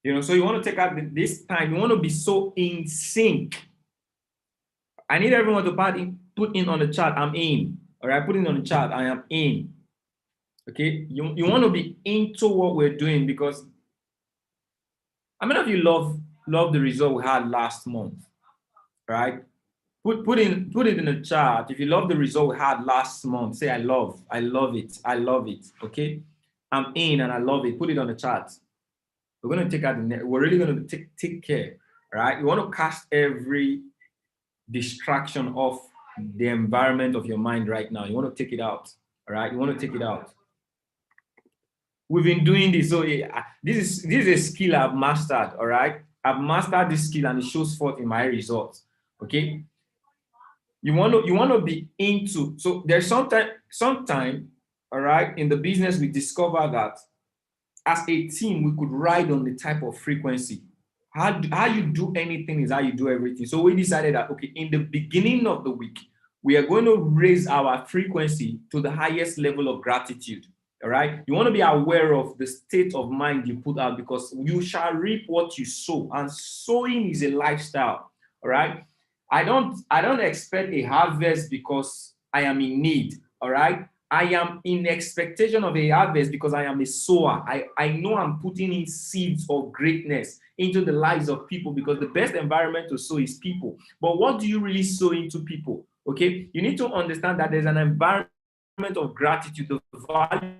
So you want to take out this time. You want to be so in sync. I need everyone to put in on the chat. I'm in. All right, put in on the chat. I am in. Okay, you want to be into what we're doing, because how many of you love the result we had last month? Right? Put it in the chat. If you love the result we had last month, say I love it. Okay, I'm in and I love it. Put it on the chat. We're going to take out the net. We're really going to take care. Right? You want to cast every distraction off the environment of your mind right now. You want to take it out. All right? You want to take it out. We've been doing this. So this is a skill I've mastered. All right? I've mastered this skill and it shows forth in my results. Okay? You want to be into. So there's sometime, all right, in the business we discover that as a team we could ride on the type of frequency. How you do anything is how you do everything. So we decided that, okay, in the beginning of the week, we are going to raise our frequency to the highest level of gratitude. All right. You want to be aware of the state of mind you put out, because you shall reap what you sow, and sowing is a lifestyle. All right. I don't expect a harvest because I am in need. All right. I am in expectation of a harvest because I am a sower. I know I'm putting in seeds of greatness into the lives of people, because the best environment to sow is people. But what do you really sow into people? Okay, you need to understand that there's an environment of gratitude. The value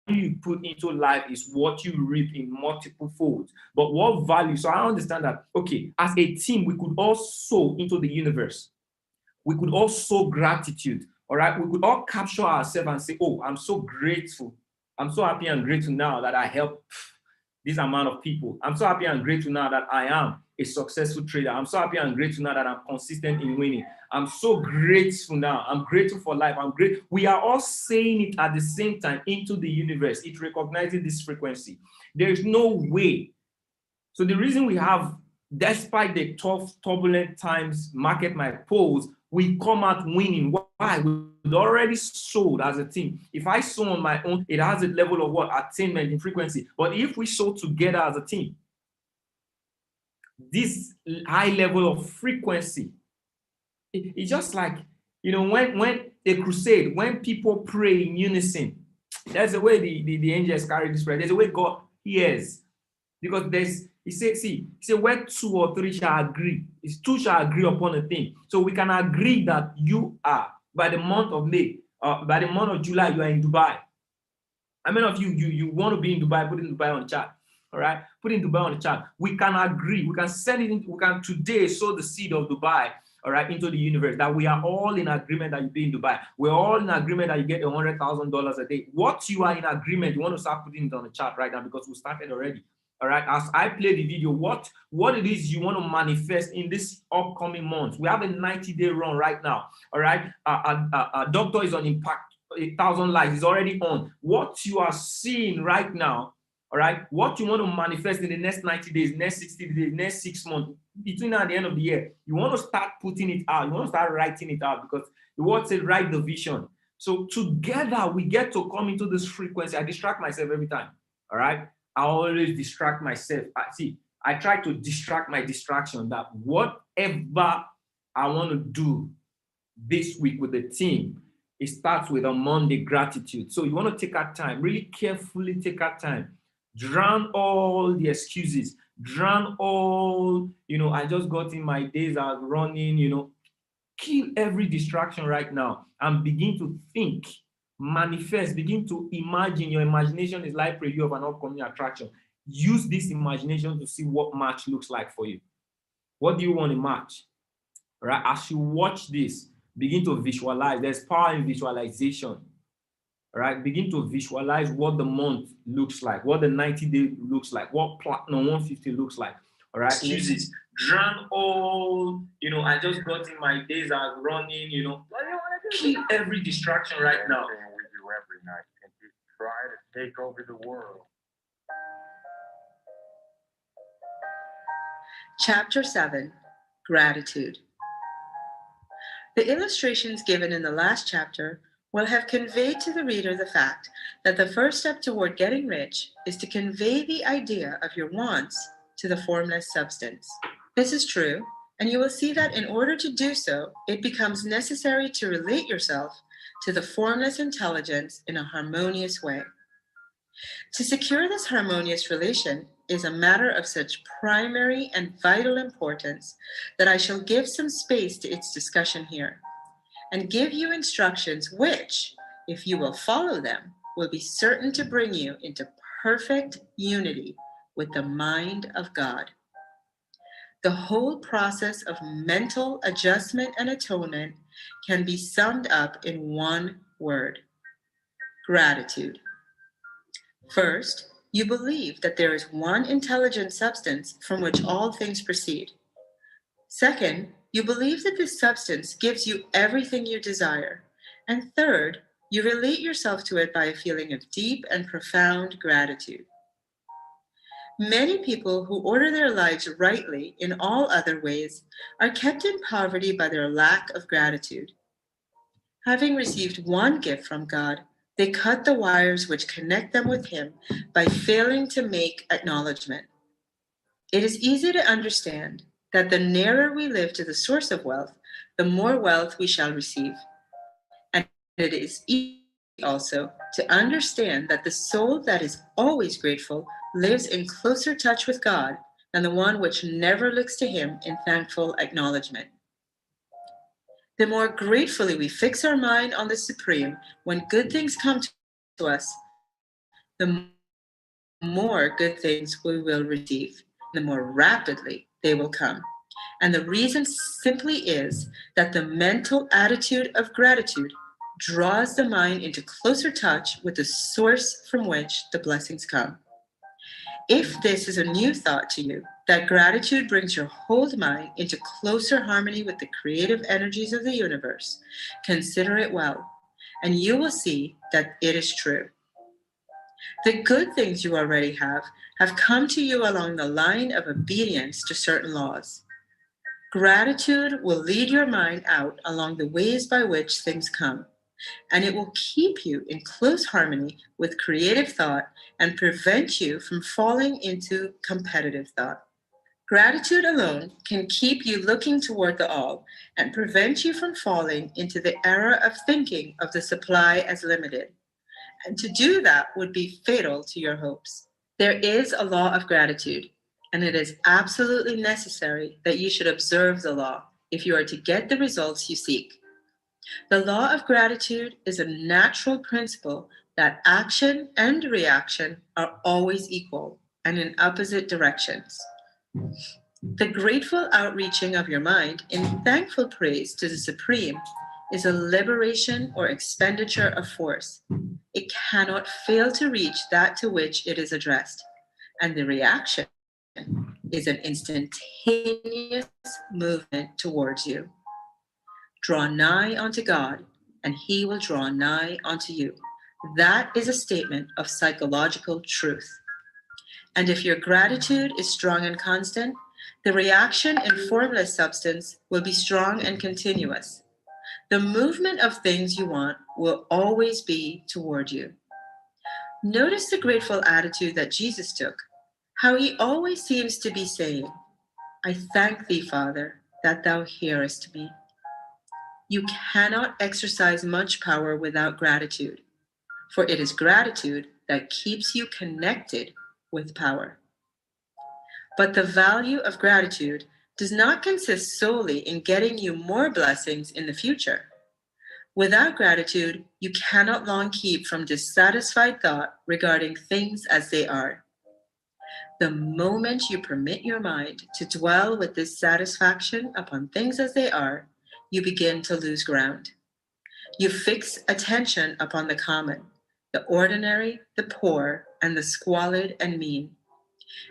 you put into life is what you reap in multiple folds. But what value? So I understand that, okay, as a team, we could all sow into the universe. We could all sow gratitude. All right, we could all capture ourselves and say, oh, I'm so grateful. I'm so happy and grateful now that I help this amount of people. I'm so happy and grateful now that I am a successful trader. I'm so happy and grateful now that I'm consistent in winning. I'm so grateful now. I'm grateful for life. I'm great. We are all saying it at the same time into the universe. It recognizes this frequency. There is no way. So the reason we have, despite the tough, turbulent times, market might pose, we come out winning. Why? We've already sold as a team. If I sow on my own, it has a level of what? Attainment in frequency. But if we sow together as a team, this high level of frequency, it's just like, when a crusade, when people pray in unison, that's the way the angels carry this prayer. There's a way God hears. Because he said, where two or three shall agree, it's two shall agree upon a thing. So we can agree that you are, by the month of May, by the month of July, you are in Dubai. How many of you want to be in Dubai? Put in Dubai on the chat. All right, put in Dubai on the chat. We can agree. We can send it in. We can today sow the seed of Dubai, all right, into the universe, that we are all in agreement that you be in Dubai. We're all in agreement that you get $100,000 a day. What you are in agreement, you want to start putting it on the chat right now, because we started already. All right, as I play the video, what it is you want to manifest in this upcoming month. We have a 90-day run right now. All right, doctor is on Impact 1,000 lives. Is already on. What you are seeing right now, all right, what you want to manifest in the next 90 days, next 60 days, next 6 months, between now and the end of the year, you want to start putting it out. You want to start writing it out, because the word says write the vision. So together we get to come into this frequency. I distract myself every time. All right. I always distract myself. I try to distract my distraction, that whatever I want to do this week with the team, it starts with a Monday gratitude. So you want to take our time, really carefully take our time, drown all the excuses, drown all, I just got in, my days are running, kill every distraction right now and begin to think. Manifest, begin to imagine. Your imagination is like preview of an upcoming attraction. Use this imagination to see what match looks like for you. What do you want to match? Right? As you watch this, begin to visualize. There's power in visualization. Right? Begin to visualize what the month looks like, what the 90-day looks like, what Platinum 150 looks like. All right? Use it. Drown all, I just got in, my days are running, kill every distraction right now. We do every night and just try to take over the world. Chapter 7, Gratitude. The illustrations given in the last chapter will have conveyed to the reader the fact that the first step toward getting rich is to convey the idea of your wants to the formless substance. This is true, and you will see that in order to do so, it becomes necessary to relate yourself to the formless intelligence in a harmonious way. To secure this harmonious relation is a matter of such primary and vital importance that I shall give some space to its discussion here, and give you instructions which, if you will follow them, will be certain to bring you into perfect unity with the mind of God. The whole process of mental adjustment and atonement can be summed up in one word: gratitude. First, you believe that there is one intelligent substance from which all things proceed. Second, you believe that this substance gives you everything you desire. And third, you relate yourself to it by a feeling of deep and profound gratitude. Many people who order their lives rightly in all other ways are kept in poverty by their lack of gratitude. Having received one gift from God, they cut the wires which connect them with Him by failing to make acknowledgement. It is easy to understand that the nearer we live to the source of wealth, the more wealth we shall receive. And it is easy also to understand that the soul that is always grateful lives in closer touch with God than the one which never looks to Him in thankful acknowledgement. The more gratefully we fix our mind on the Supreme when good things come to us, the more good things we will receive, the more rapidly they will come. And the reason simply is that the mental attitude of gratitude draws the mind into closer touch with the source from which the blessings come. If this is a new thought to you, that gratitude brings your whole mind into closer harmony with the creative energies of the universe, consider it well, and you will see that it is true. The good things you already have come to you along the line of obedience to certain laws. Gratitude will lead your mind out along the ways by which things come, and it will keep you in close harmony with creative thought and prevent you from falling into competitive thought. Gratitude alone can keep you looking toward the all and prevent you from falling into the error of thinking of the supply as limited. And to do that would be fatal to your hopes. There is a law of gratitude, and it is absolutely necessary that you should observe the law if you are to get the results you seek. The law of gratitude is a natural principle that action and reaction are always equal and in opposite directions. The grateful outreaching of your mind in thankful praise to the Supreme is a liberation or expenditure of force. It cannot fail to reach that to which it is addressed, and the reaction is an instantaneous movement towards you. Draw nigh unto God, and He will draw nigh unto you. That is a statement of psychological truth. And if your gratitude is strong and constant, the reaction in formless substance will be strong and continuous. The movement of things you want will always be toward you. Notice the grateful attitude that Jesus took, how He always seems to be saying, I thank Thee, Father, that Thou hearest me. You cannot exercise much power without gratitude, for it is gratitude that keeps you connected with power. But the value of gratitude does not consist solely in getting you more blessings in the future. Without gratitude, you cannot long keep from dissatisfied thought regarding things as they are. The moment you permit your mind to dwell with this satisfaction upon things as they are, you begin to lose ground. You fix attention upon the common, the ordinary, the poor, and the squalid and mean,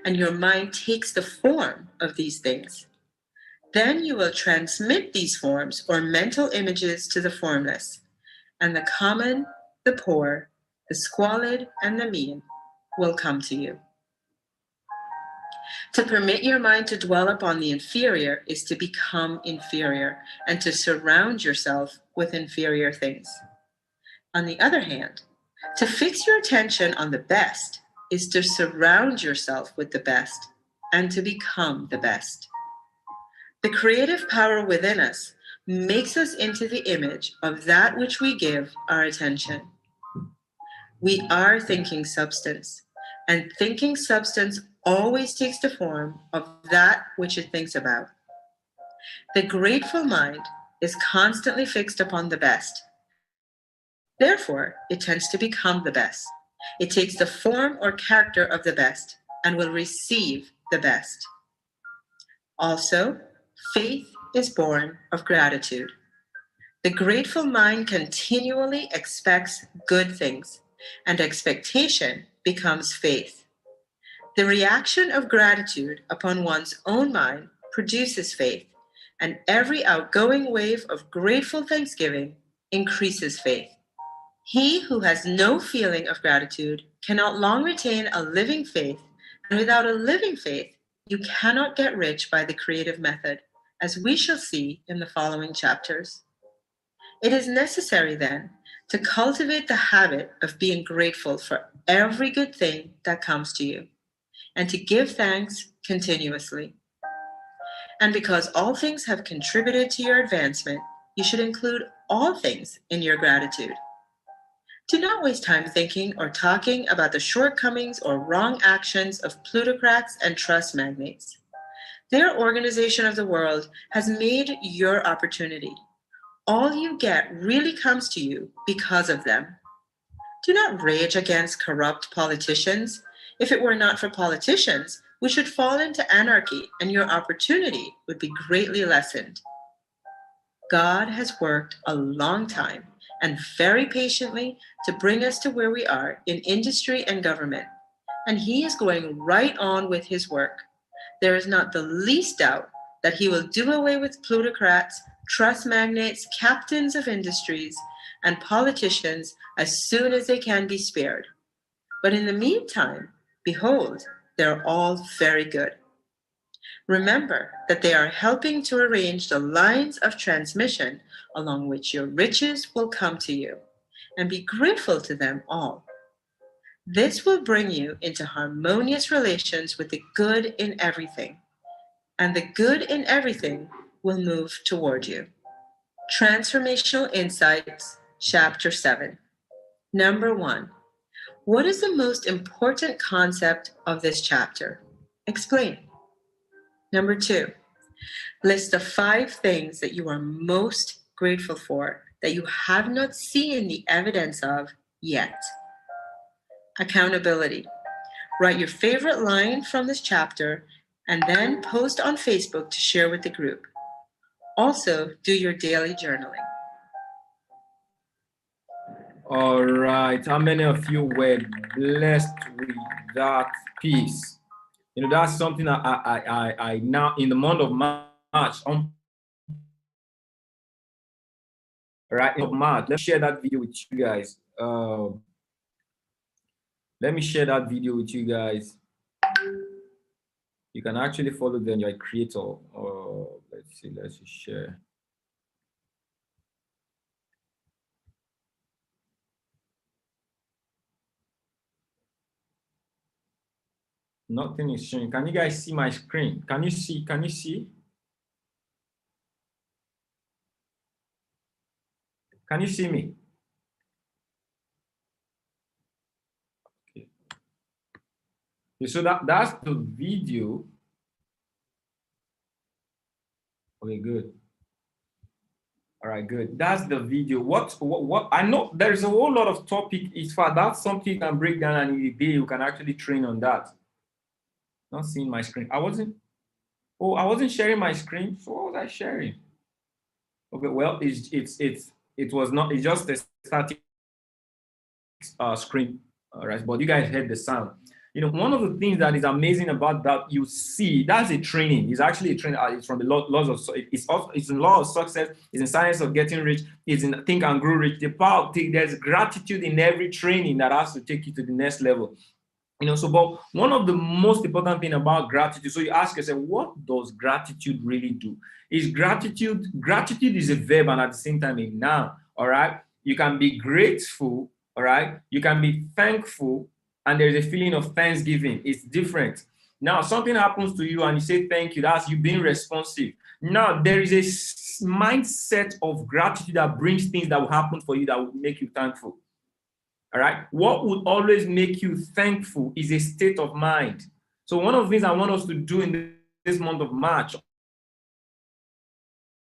and your mind takes the form of these things. Then you will transmit these forms or mental images to the formless, and the common, the poor, the squalid, and the mean will come to you. To permit your mind to dwell upon the inferior is to become inferior and to surround yourself with inferior things. On the other hand, to fix your attention on the best is to surround yourself with the best and to become the best. The creative power within us makes us into the image of that which we give our attention. We are thinking substance, and thinking substance always takes the form of that which it thinks about. The grateful mind is constantly fixed upon the best. Therefore, it tends to become the best. It takes the form or character of the best and will receive the best. Also, faith is born of gratitude. The grateful mind continually expects good things, and expectation becomes faith. The reaction of gratitude upon one's own mind produces faith, and every outgoing wave of grateful thanksgiving increases faith. He who has no feeling of gratitude cannot long retain a living faith, and without a living faith, you cannot get rich by the creative method, as we shall see in the following chapters. It is necessary, then, to cultivate the habit of being grateful for every good thing that comes to you, and to give thanks continuously. And because all things have contributed to your advancement, you should include all things in your gratitude. Do not waste time thinking or talking about the shortcomings or wrong actions of plutocrats and trust magnates. Their organization of the world has made your opportunity. All you get really comes to you because of them. Do not rage against corrupt politicians. If it were not for politicians, we should fall into anarchy and your opportunity would be greatly lessened. God has worked a long time and very patiently to bring us to where we are in industry and government, and He is going right on with His work. There is not the least doubt that He will do away with plutocrats, trust magnates, captains of industries, and politicians as soon as they can be spared. But in the meantime, behold, they're all very good. Remember that they are helping to arrange the lines of transmission along which your riches will come to you, and be grateful to them all. This will bring you into harmonious relations with the good in everything, and the good in everything will move toward you. Transformational Insights, Chapter 7. Number 1. What is the most important concept of this chapter? Explain. Number 2. List the 5 things that you are most grateful for that you have not seen the evidence of yet. Accountability. Write your favorite line from this chapter and then post on Facebook to share with the group. Also, do your daily journaling. All right. How many of you were blessed with that piece? You know, that's something I now in the month of March, right? In March, let's share that video with you guys. Let me share that video with you guys. You can actually follow them, you're a creator. Let's see, let's just share. Nothing is showing. Can you guys see my screen? Can you see? Can you see? Can you see me? Okay. So that's the video. Okay, good. All right, good. That's the video. What I know there's a whole lot of topic. It's far that's something you can break down, and in a day you can actually train on that. Not seeing my screen. I wasn't sharing my screen. So what was I sharing? Okay, well, it was not. It's just a static screen. All right, but you guys heard the sound. You know, one of the things that is amazing about that, you see, that's a training. It's actually a training. It's from the laws of, it's in law of success. It's in science of getting rich. It's in think and grow rich. The power, there's gratitude in every training that has to take you to the next level. You know, so but one of the most important thing about gratitude, so you ask yourself, what does gratitude really do? Is gratitude is a verb and at the same time a noun. All right, you can be grateful. All right, you can be thankful, and there's a feeling of thanksgiving. It's different. Now, something happens to you and you say thank you. That's you being responsive. Now, there is a mindset of gratitude that brings things that will happen for you that will make you thankful. All right. What would always make you thankful is a state of mind. So one of the things I want us to do in this month of March,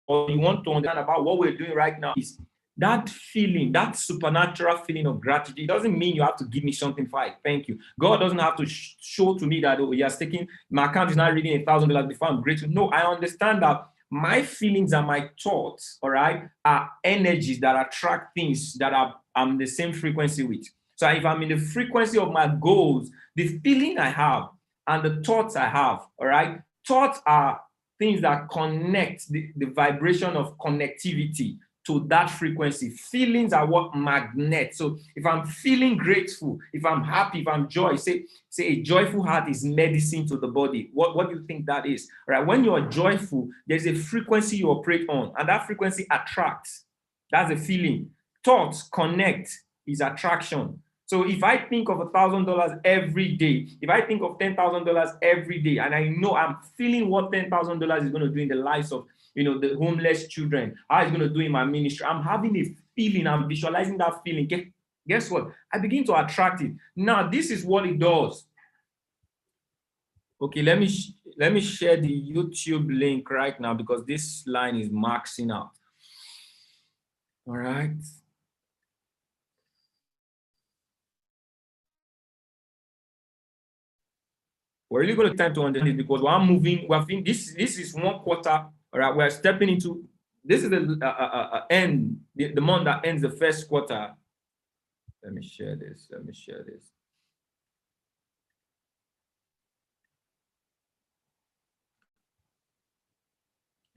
or you want to understand about what we're doing right now, is that feeling, that supernatural feeling of gratitude. It doesn't mean you have to give me something for it. Thank you. God doesn't have to show to me that, oh, you're taking, my account is not reading $1,000 before I'm grateful. No, I understand that my feelings and my thoughts, all right, are energies that attract things that I'm the same frequency with. So if I'm in the frequency of my goals, the feeling I have and the thoughts I have, all right, thoughts are things that connect the vibration of connectivity to that frequency. Feelings are what magnet. So if I'm feeling grateful, if I'm happy, if I'm joy, say a joyful heart is medicine to the body. What do you think that is? All right. When you're joyful, there's a frequency you operate on, and that frequency attracts. That's a feeling. Thoughts connect is attraction. So if I think of $1,000 every day, if I think of $10,000 every day, and I know I'm feeling what $10,000 is going to do in the lives of, the homeless children, how it's going to do in my ministry, I'm having a feeling, I'm visualizing that feeling. Guess what? I begin to attract it. Now, this is what it does. Okay, let me share the YouTube link right now because this line is maxing out. All right. We're really going to take time to understand it because we're moving. This is 1 quarter. All right, we're stepping into. This is the end, the month that ends the first quarter. Let me share this.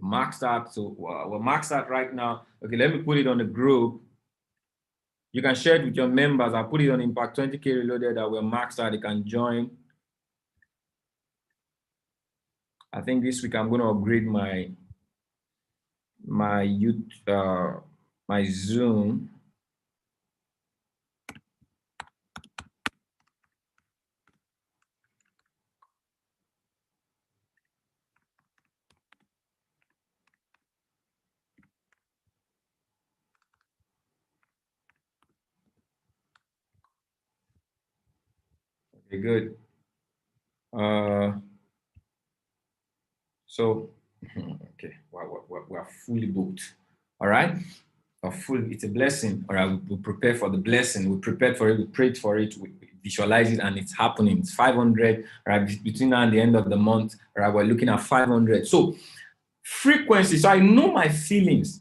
Max that. So we're maxed out right now. Okay, let me put it on the group. You can share it with your members. I'll put it on Impact 20K Reloaded that we're maxed out. They can join. I think this week I'm going to upgrade my Zoom. Okay, good. So, okay, we're fully booked. All right. It's a blessing. All right. We prepare for the blessing. We prepared for it. We prayed for it. We visualize it, and it's happening. It's 500. Right. Between now and the end of the month. All right. We're looking at 500. So, frequency. So I know my feelings.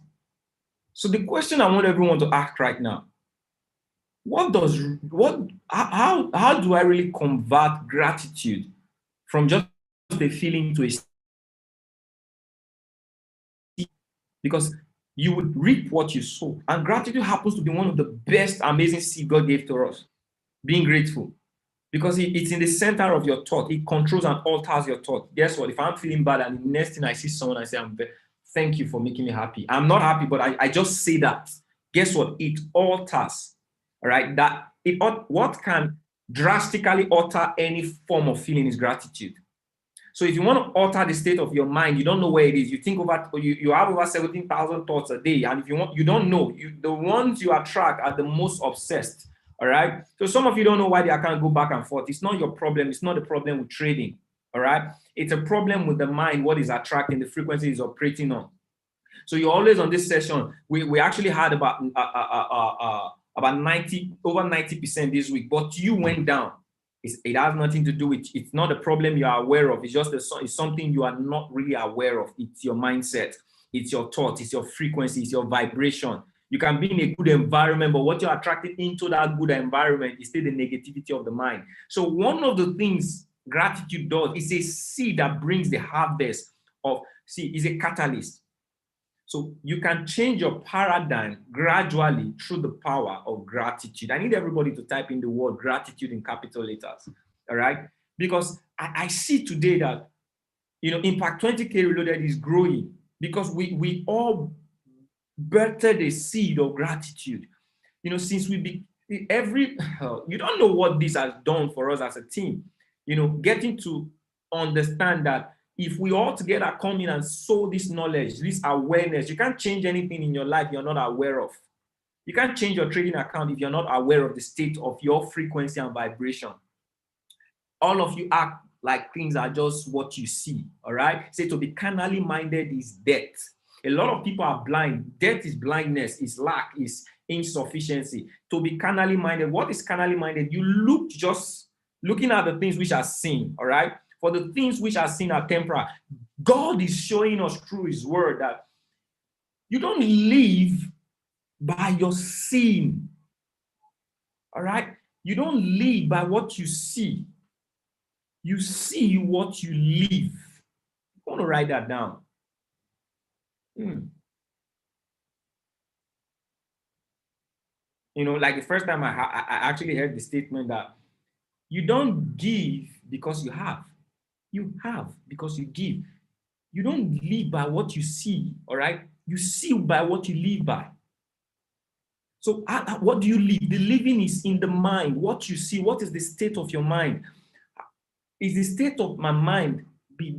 So the question I want everyone to ask right now: how do I really convert gratitude from just a feeling to a, because you would reap what you sow. And gratitude happens to be one of the best, amazing seeds God gave to us. Being grateful. Because it's in the center of your thought. It controls and alters your thought. Guess what? If I'm feeling bad and the next thing I see someone, I say, thank you for making me happy. I'm not happy, but I just say that. Guess what? It alters. All right? What can drastically alter any form of feeling is gratitude. So if you want to alter the state of your mind, you don't know where it is. You think you have over 17,000 thoughts a day, and if you don't know. The ones you attract are the most obsessed. All right. So some of you don't know why they can't go back and forth. It's not your problem. It's not the problem with trading. All right. It's a problem with the mind. What is attracting, the frequency is operating on. So you're always on this session. We actually had about 90% this week, but you went down. It has nothing to do with, it's not a problem you are aware of. It's just it's something you are not really aware of. It's your mindset. It's your thought. It's your frequency. It's your vibration. You can be in a good environment, but what you're attracting into that good environment is still the negativity of the mind. So one of the things gratitude does is a seed that brings the harvest of, is a catalyst. So you can change your paradigm gradually through the power of gratitude. I need everybody to type in the word gratitude in capital letters, all right? Because I see today that, Impact 20K Reloaded is growing because we all birthed a seed of gratitude. Since you don't know what this has done for us as a team, getting to understand that if we all together come in and sow this knowledge, this awareness, you can't change anything in your life you're not aware of. You can't change your trading account if you're not aware of the state of your frequency and vibration. All of you act like things are just what you see, all right? Say to be carnally minded is death. A lot of people are blind. Death is blindness, is lack, is insufficiency. To be carnally minded, what is carnally minded? You look just looking at the things which are seen, all right? For the things which are seen are temporal. God is showing us through his word that you don't live by your sin, all right? You don't live by what you see. You see what you live. I want to write that down. You know, like the first time I actually heard the statement that you don't give because you have. You have because you give. You don't live by what you see, all right? You see by what you live by. So what do you live? The living is in the mind. What you see, what is the state of your mind? Is the state of my mind,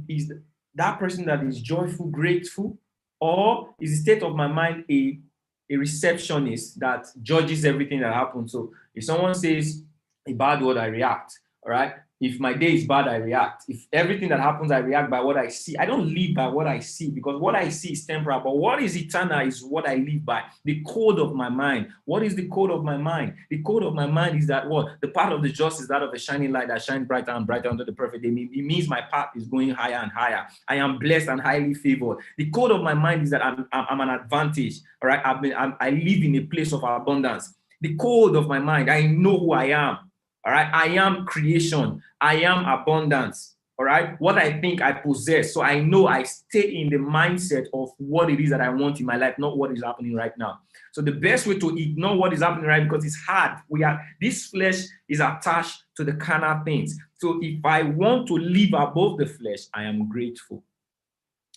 is that person that is joyful, grateful? Or is the state of my mind a receptionist that judges everything that happens? So if someone says a bad word, I react, all right? If my day is bad, I react. If everything that happens, I react by what I see. I don't live by what I see because what I see is temporal, but what is eternal is what I live by. The code of my mind. What is the code of my mind? The code of my mind is that what? The path of the just is that of a shining light that shines brighter and brighter unto the perfect day. It means my path is going higher and higher. I am blessed and highly favored. The code of my mind is that I'm an advantage. All right, I live in a place of abundance. The code of my mind, I know who I am. All right, I am creation. I am abundance. All right, what I think I possess. So I know I stay in the mindset of what it is that I want in my life, not what is happening right now. So the best way to ignore what is happening right, because it's hard. This flesh is attached to the carnal things. So if I want to live above the flesh, I am grateful.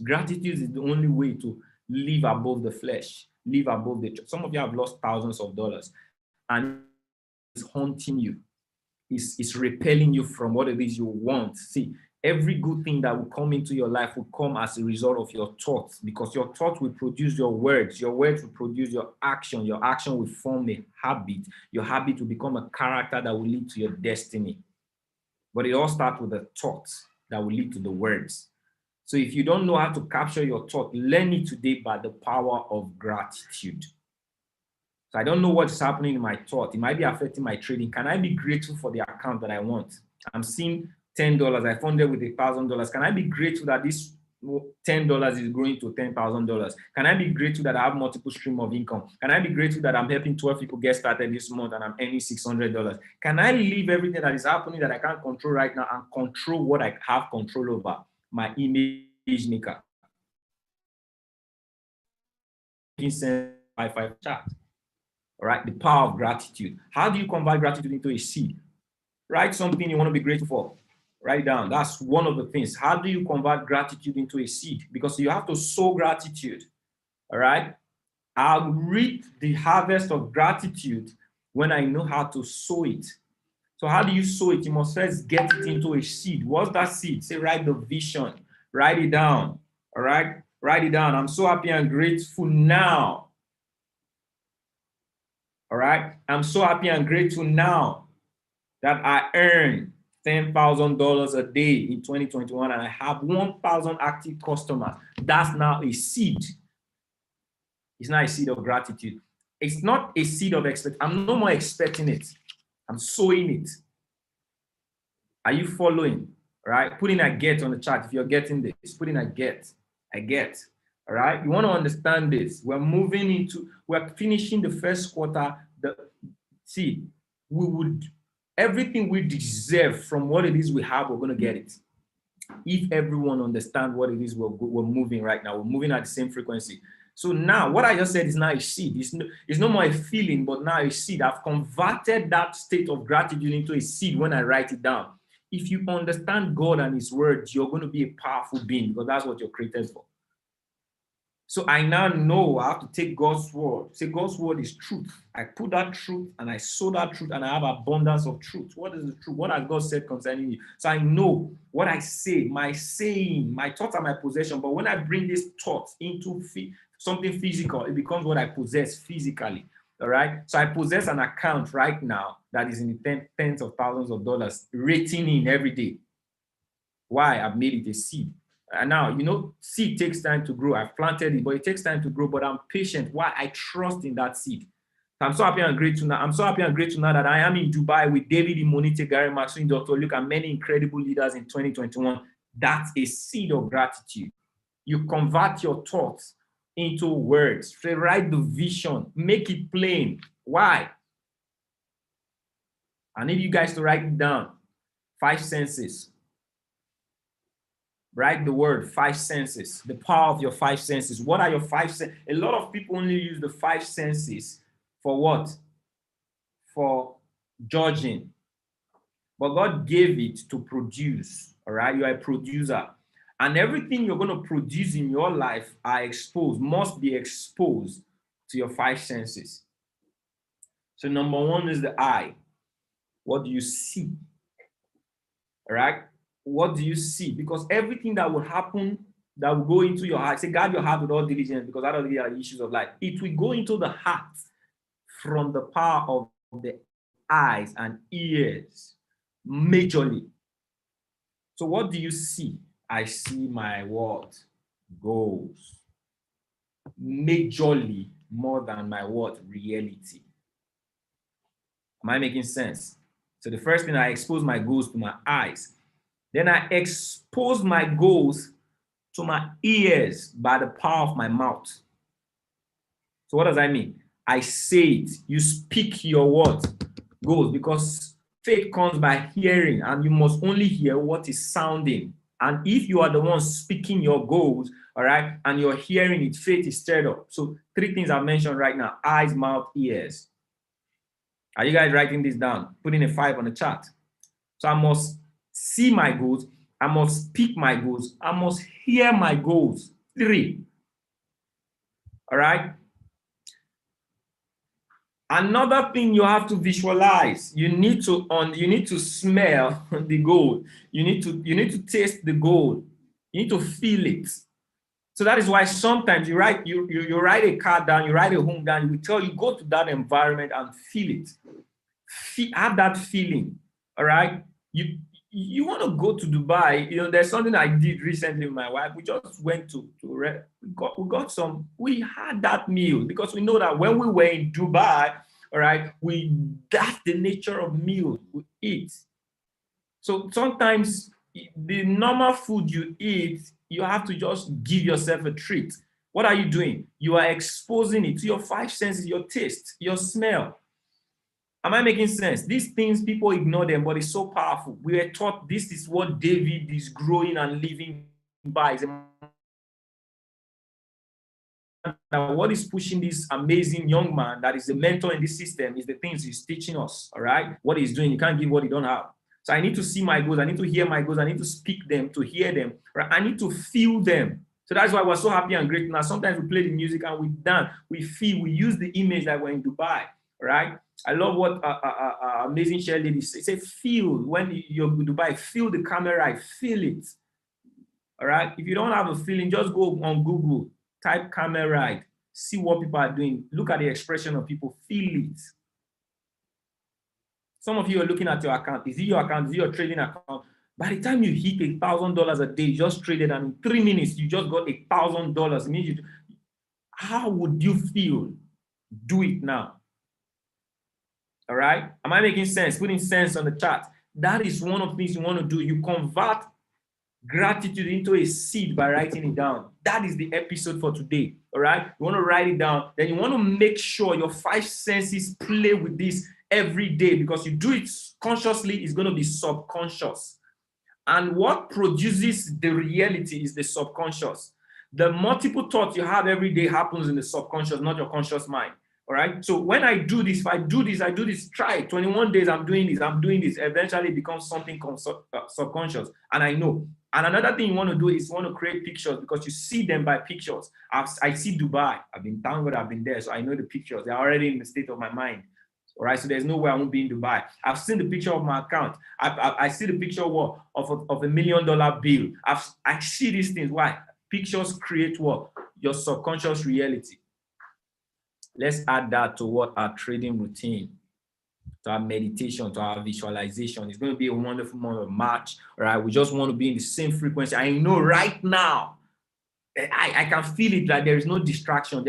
Gratitude is the only way to live above the flesh, live above the. Some of you have lost thousands of dollars, and it's haunting you. It's repelling you from what it is you want. See, every good thing that will come into your life will come as a result of your thoughts, because your thoughts will produce your words will produce your action will form a habit, your habit will become a character that will lead to your destiny. But it all starts with the thoughts that will lead to the words. So if you don't know how to capture your thought, learn it today by the power of gratitude. So I don't know what's happening in my thought. It might be affecting my trading. Can I be grateful for the account that I want? I'm seeing $10. I funded with $1,000. Can I be grateful that this $10 is growing to $10,000? Can I be grateful that I have multiple streams of income? Can I be grateful that I'm helping 12 people get started this month and I'm earning $600? Can I leave everything that is happening that I can't control right now and control what I have control over? My image maker. Chat. All right, the power of gratitude. How do you convert gratitude into a seed? Write something you want to be grateful for. Write it down. That's one of the things. How do you convert gratitude into a seed? Because you have to sow gratitude. All right. I'll reap the harvest of gratitude when I know how to sow it. So how do you sow it? You must first get it into a seed. What's that seed? Say, write the vision. Write it down. All right. Write it down. I'm so happy and grateful now. All right. I'm so happy and grateful now that I earn $10,000 a day in 2021 and I have 1,000 active customers. That's now a seed. It's not a seed of gratitude. It's not a seed of expect. I'm no more expecting it. I'm sowing it. Are you following? All right. Put in a get on the chat if you're getting this. Put in a get. I get. All right. You want to understand this. We're finishing the first quarter. Everything we deserve from what it is we have, we're going to get it. If everyone understands what it is we're moving right now, we're moving at the same frequency. So now what I just said is now a seed. It's no more a feeling, but now a seed. I've converted that state of gratitude into a seed when I write it down. If you understand God and his words, you're going to be a powerful being because that's what you're created for. So I now know I have to take God's word. Say God's word is truth. I put that truth and I sow that truth and I have abundance of truth. What is the truth? What has God said concerning me? So I know what I say, my saying, my thoughts are my possession. But when I bring this thought into something physical, it becomes what I possess physically. All right. So I possess an account right now that is in the tens of thousands of dollars rating in every day. Why? I've made it a seed. And now, seed takes time to grow. I've planted it, but it takes time to grow. But I'm patient. Why? I trust in that seed. I'm so happy and grateful now. I'm so happy and grateful now that I am in Dubai with David Imonite, Gary Maxwell, Dr. Luke, and many incredible leaders in 2021. That's a seed of gratitude. You convert your thoughts into words. Write the vision. Make it plain. Why? I need you guys to write it down. 5 senses. Write the word 5 senses, the power of your 5 senses. What are your 5 senses? A lot of people only use the 5 senses for what? For judging. But God gave it to produce, all right? You are a producer. And everything you're going to produce in your life must be exposed to your 5 senses. So number 1 is the eye. What do you see? All right? What do you see? Because everything that will happen, that will go into your heart, say, guard your heart with all diligence, because that are the issues of life. It will go into the heart from the power of the eyes and ears, majorly. So what do you see? I see my what? Goals. Majorly more than my what? Reality. Am I making sense? So the first thing, I expose my goals to my eyes. Then I expose my goals to my ears by the power of my mouth. So what does that mean? I say it. You speak your what? Goals, because faith comes by hearing, and you must only hear what is sounding. And if you are the one speaking your goals, all right, and you're hearing it, faith is stirred up. So 3 things I've mentioned right now: eyes, mouth, ears. Are you guys writing this down? Putting a 5 on the chart. So I must see my goals. I must speak my goals. I must hear my goals. 3. All right. Another thing you have to visualize. You need to smell the goal. You need to taste the goal. You need to feel it. So that is why sometimes you write a card down, you write a home down. You tell you go to that environment and feel it. Have that feeling. All right. You want to go to Dubai. There's something I did recently with my wife. We just went to we had that meal, because we know that when we were in Dubai, all right, that's the nature of meal we eat. So sometimes the normal food you eat, you have to just give yourself a treat. What are you doing? You are exposing it to your 5 senses, your taste, your smell. Am I making sense? These things, people ignore them, but it's so powerful. We were taught this is what David is growing and living by. What is pushing this amazing young man that is the mentor in this system is the things he's teaching us, all right? What he's doing, you can't give what you don't have. So I need to see my goals. I need to hear my goals. I need to speak them, to hear them. Right? I need to feel them. So that's why we're so happy and grateful. Now, sometimes we play the music and we dance, we feel, we use the image that we're in Dubai, right? I love what amazing share lady say. Feel when you're in Dubai, feel the camera, feel it. All right. If you don't have a feeling, just go on Google, type camera ride, see what people are doing. Look at the expression of people, feel it. Some of you are looking at your account. Is it your account? Is it your trading account? By the time you hit $1,000 a day, you just traded, and in 3 minutes, you just got $1,000. How would you feel? Do it now. All right. Am I making sense? Putting sense on the chart. That is one of the things you want to do. You convert gratitude into a seed by writing it down. That is the episode for today. All right. You want to write it down. Then you want to make sure your 5 senses play with this every day, because you do it consciously, it's going to be subconscious. And what produces the reality is the subconscious. The multiple thoughts you have every day happens in the subconscious, not your conscious mind. All right. So when I do this, if I do this, try it. 21 days, I'm doing this. Eventually it becomes something subconscious. And I know And another thing you want to do is you want to create pictures because you see them by pictures. I see Dubai. Thank God I've been there, so I know the pictures. They're already in the state of my mind. All right, so there's no way I won't be in Dubai. I've seen the picture of my account. I see the picture of $1 million bill. I see these things. Why? Pictures create what? Your subconscious reality. Let's add that to what our trading routine, to our meditation, to our visualization. It's going to be a wonderful month of March. All right, we just want to be in the same frequency. I know right now, I can feel it, like there is no distraction.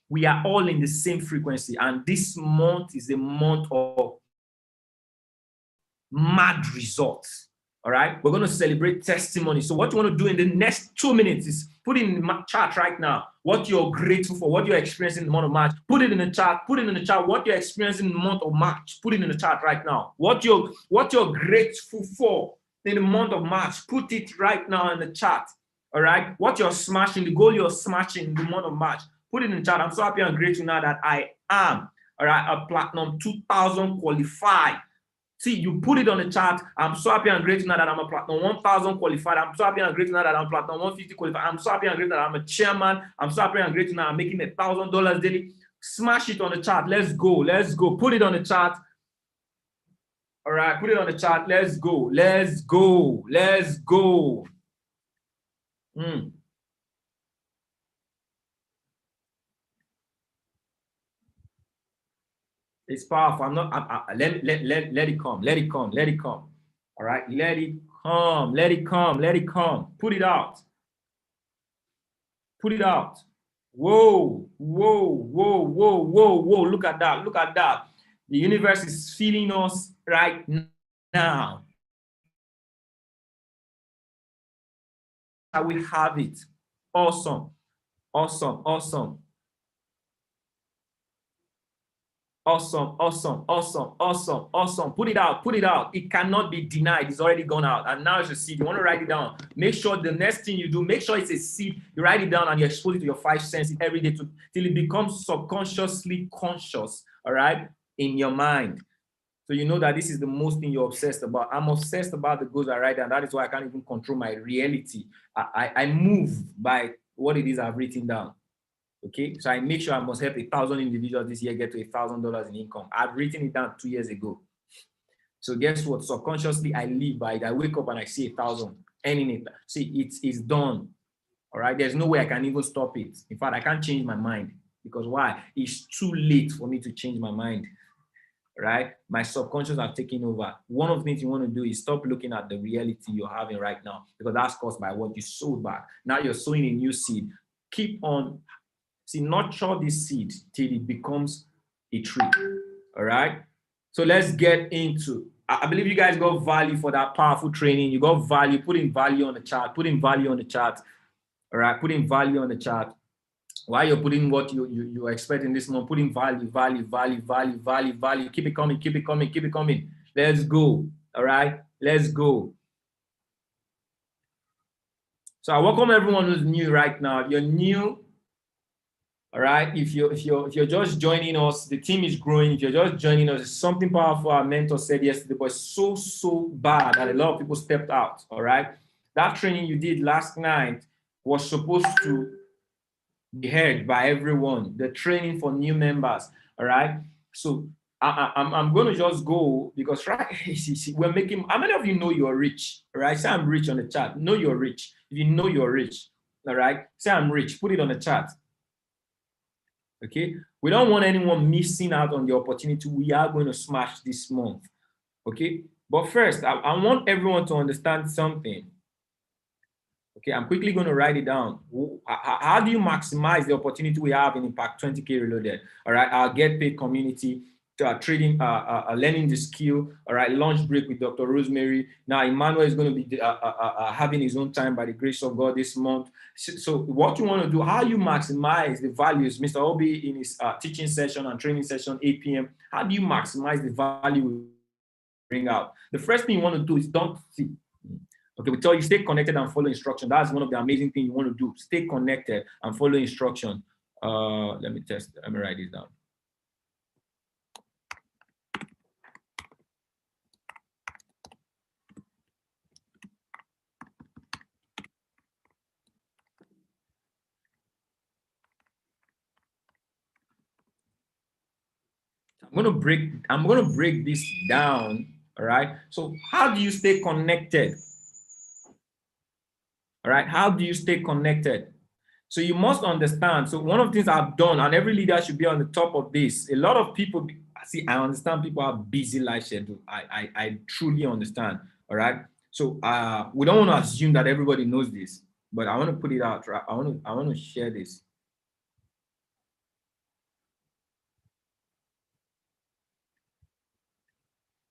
We are all in the same frequency, and this month is a month of mad results. All right, we're going to celebrate testimony. So what you want to do in the next 2 minutes is put in the chat right now what you're grateful for, what you're experiencing in the month of March. Put it in the chat. Put it in the chat. What you're experiencing in the month of March. Put it in the chat right now. What you're grateful for in the month of March. Put it right now in the chat. All right, what you're smashing, the goal you're smashing in the month of March. Put it in the chat. I'm so happy and grateful now that I am, all right, a platinum 2000 qualified. See, you put it on the chart. I'm so happy and grateful now that I'm a platinum 1000 qualified. I'm so happy and grateful now that I'm platinum 150 qualified. I'm so happy and grateful that I'm a chairman. I'm so happy and grateful now I'm making $1,000 daily. Smash it on the chart. Let's go. Let's go. Put it on the chart. All right, put it on the chart. Let's go. Let's go. Let's go. It's powerful. Let it come. Let it come. Let it come. All right. Let it come. Let it come. Let it come. Put it out. Put it out. Whoa, whoa, whoa, whoa, whoa, whoa. Look at that. Look at that. The universe is feeling us right now. We have it. Awesome. Awesome. Awesome. Awesome, awesome, awesome, awesome, awesome. Put it out, put it out. It cannot be denied. It's already gone out. And now it's a seed. You want to write it down. Make sure the next thing you do, make sure it's a seed. You write it down and you expose it to your 5 senses every day till it becomes subconsciously conscious, all right, in your mind. So you know that this is the most thing you're obsessed about. I'm obsessed about the goals I write down. That is why I can't even control my reality. I move by what it is I've written down. Okay, so I make sure I must help 1,000 individuals this year get to $1,000 in income. I've written it down 2 years ago. So guess what? Subconsciously, I live by it. I wake up and I see 1,000 earning it. See, it's done. All right, there's no way I can even stop it. In fact, I can't change my mind because why? It's too late for me to change my mind. Right? My subconscious have taken over. One of the things you want to do is stop looking at the reality you're having right now because that's caused by what you sowed back. Now you're sowing a new seed. Keep on. See, nurture this seed till it becomes a tree. All right. So let's get into. I believe you guys got value for that powerful training. You got value. Putting value on the chart. Putting value on the chart. All right. Putting value on the chart. While you're putting what you're expecting this month, putting value. Keep it coming. Keep it coming. Keep it coming. Let's go. All right. Let's go. So I welcome everyone who's new right now. If you're new. All right. If you're just joining us, the team is growing. If you're just joining us, it's something powerful our mentor said yesterday, but it's so bad that a lot of people stepped out. All right. That training you did last night was supposed to be heard by everyone. The training for new members. All right. So I'm going to just go because right, we're making. How many of you know you're rich? All right. Say I'm rich on the chat. Know you're rich. If you know you're rich, all right. Say I'm rich. Put it on the chat. Okay, we don't want anyone missing out on the opportunity we are going to smash this month. Okay, but first, I want everyone to understand something. Okay, I'm quickly going to write it down. How do you maximize the opportunity we have in Impact 20K Reloaded? All right, our Getpaid community, trading, learning the skill. All right, lunch break with Dr. Rosemary. Now, Emmanuel is going to be having his own time by the grace of God this month. So what you want to do, how you maximize the values, Mr. Obi in his teaching session and training session, 8 p.m., how do you maximize the value we bring out? The first thing you want to do is don't see. Okay, we tell you stay connected and follow instruction. That's one of the amazing things you want to do. Stay connected and follow instruction. Let me write this down. I'm gonna break this down. All right. So how do you stay connected? All right. How do you stay connected? So you must understand. So one of the things I've done, and every leader should be on the top of this. A lot of people see. I understand people have busy life schedule. I truly understand. All right. So we don't want to assume that everybody knows this, but I want to put it out. Right. I want to share this.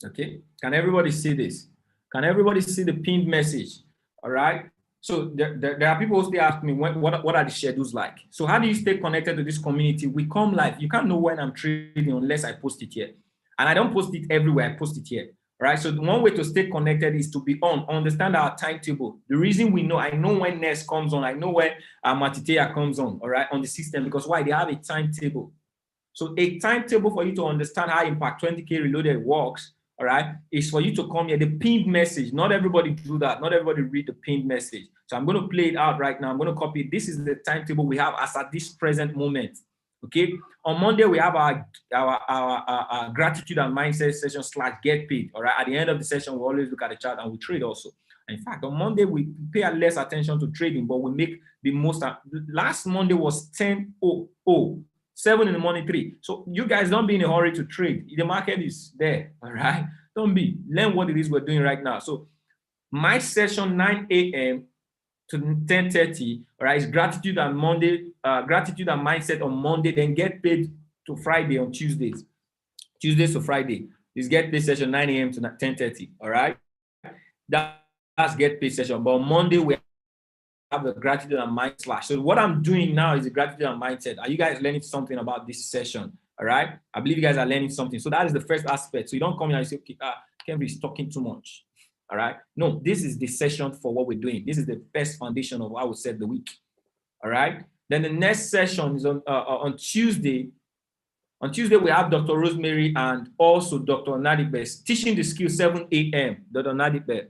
Okay, can everybody see this? Can everybody see the pinned message? All right. So there are people who still ask me what are the schedules like? So how do you stay connected to this community? We come live. You can't know when I'm trading unless I post it here. And I don't post it everywhere, I post it here. All right. So the one way to stay connected is to be on, understand our timetable. The reason I know when Nest comes on, I know when Matiteya comes on, all right, on the system, because why? They have a timetable. So a timetable for you to understand how Impact 20K Reloaded works, all right, is for you to come here. The pinned message, not everybody do that. Not everybody read the pinned message. So I'm going to play it out right now. I'm going to copy it. This is the timetable we have as at this present moment. Okay. On Monday, we have our gratitude and mindset session / get paid. All right. At the end of the session, we always look at the chart and we trade also. In fact, on Monday, we pay less attention to trading, but we make the most. Last Monday was 10:00. 7 in the morning, 3. So you guys don't be in a hurry to trade. The market is there, all right? Don't be. Learn what it is we're doing right now. So my session 9 a.m. to 10:30, all right, is gratitude and gratitude and mindset on Monday, then get paid to Friday on Tuesdays. Tuesdays to Friday. Is get paid session 9 a.m. to 10:30, all right? That's get paid session. But on Monday, we have the gratitude and mindset. So what I'm doing now is the gratitude and mindset. Are you guys learning something about this session? All right. I believe you guys are learning something. So that is the first aspect. So you don't come here and say, okay, Kevin is talking too much. All right. No, this is the session for what we're doing. This is the first foundation of how we set the week. All right. Then the next session is on Tuesday. On Tuesday, we have Dr. Rosemary and also Dr. Nadibe teaching the skill 7 a.m. Dr. Nadibe.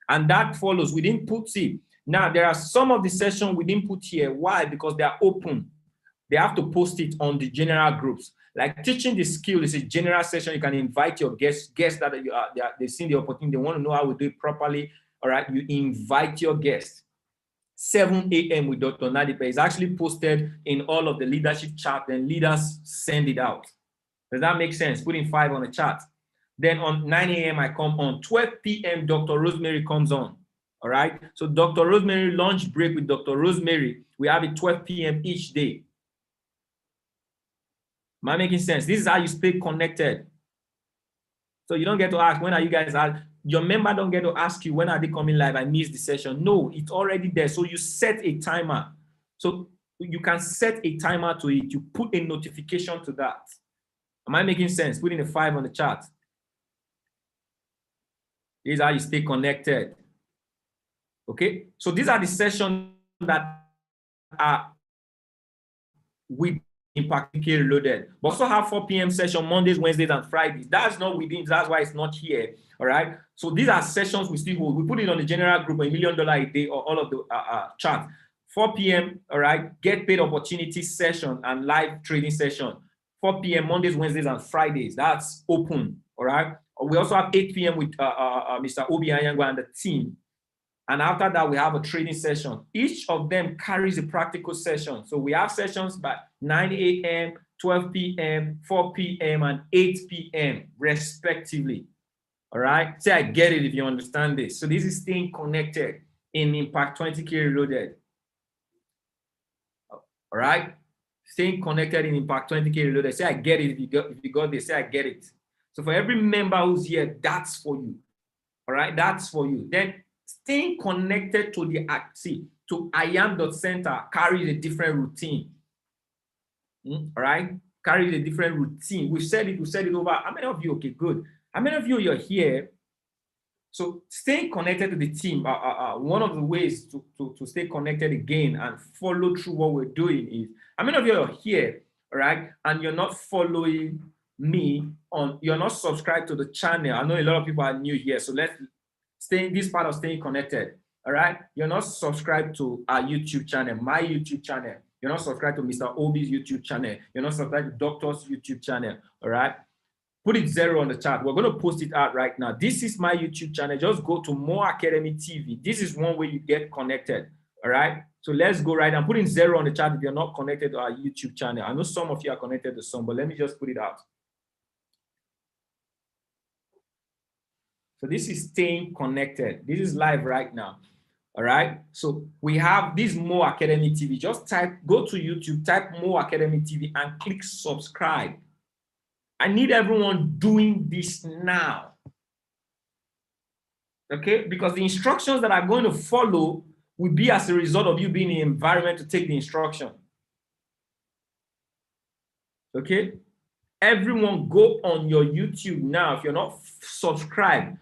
And that follows. We didn't put it. Now, there are some of the sessions we didn't put here. Why? Because they are open. They have to post it on the general groups. Like teaching the skill is a general session. You can invite your guests that they've seen the opportunity. They want to know how we do it properly. All right, you invite your guests. 7 a.m. with Dr. Nadipe is actually posted in all of the leadership chat, and leaders send it out. Does that make sense? Putting 5 on the chat. Then on 9 a.m. I come on. 12 p.m. Dr. Rosemary comes on. All right. So Dr. Rosemary lunch break with Dr. Rosemary. We have it 12 p.m. each day. Am I making sense? This is how you stay connected. So you don't get to ask, when are you guys at? Your member don't get to ask you, when are they coming live? I missed the session. No, it's already there. So you set a timer. So you can set a timer to it. You put a notification to that. Am I making sense? Putting a 5 on the chart. This is how you stay connected. Okay, so these are the sessions that are with Impact 20K Reloaded. But also have 4 p.m. session Mondays, Wednesdays, and Fridays. That's not within, that's why it's not here. All right. So these are sessions we still hold. We put it on the general group, $1 million a day, or all of the charts. 4 p.m. All right, get paid opportunity session and live trading session. 4 p.m. Mondays, Wednesdays, and Fridays. That's open. All right. We also have 8 p.m. with Mr. Obi Anyangwa and the team. And after that, we have a trading session. Each of them carries a practical session. So we have sessions by 9 a.m., 12 p.m., 4 p.m., and 8 p.m. respectively. All right. Say I get it if you understand this. So this is staying connected in Impact 20K Reloaded. All right. Staying connected in Impact 20K Reloaded. Say I get it if you got this. Say I get it. So for every member who's here, that's for you. All right. That's for you. Then staying connected to the to IAM.center carries a different routine. All right, carries a different routine. We've said it over. How many of you? Okay, good. How many of you're here? So staying connected to the team. One of the ways to stay connected again and follow through what we're doing is, how many of you are here? All right, and you're not following me you're not subscribed to the channel. I know a lot of people are new here, so let's stay in this part of staying connected. All right, you're not subscribed to our YouTube channel, my YouTube channel. You're not subscribed to Mr. Obi's YouTube channel. You're not subscribed to Doctor's YouTube channel. All right, Put it 0 on the chat. We're going to post it out right now. This is my YouTube channel. Just go to More Academy TV. This is one way you get connected. All right. So let's go right and put in 0 on the chat if you're not connected to our YouTube channel. I know some of you are connected to some, but let me just put it out. So this is staying connected. This is live right now. All right. So we have this More Academy TV. Just go to YouTube, type More Academy TV and click subscribe. I need everyone doing this now. Okay, because the instructions that are going to follow will be as a result of you being in the environment to take the instruction. Okay, everyone go on your YouTube now. If you're not subscribed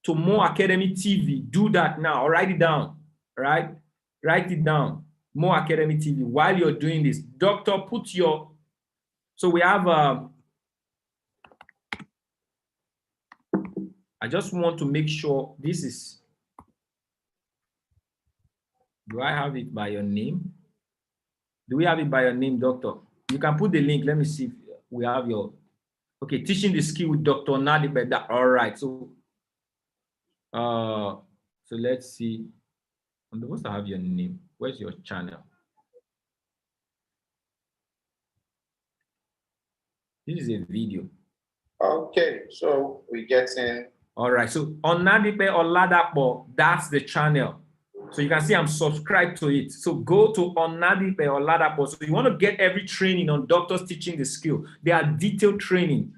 to More Academy TV, do that now or write it down. All right, write it down. More Academy TV. While you're doing this, doctor, put your, so we have I just want to make sure this is, do I have it by your name? Do we have it by your name, doctor? You can put the link. Let me see if we have your, okay, teaching the skill with Dr. Nadibeda. All right. So let's see. I'm supposed to have your name. Where's your channel? This is a video. Okay, so we get in. All right. So on Nadipe or Ladapo, that's the channel. So you can see I'm subscribed to it. So go to Onadipe or Ladapo. So you want to get every training on doctors teaching the skill. They are detailed training,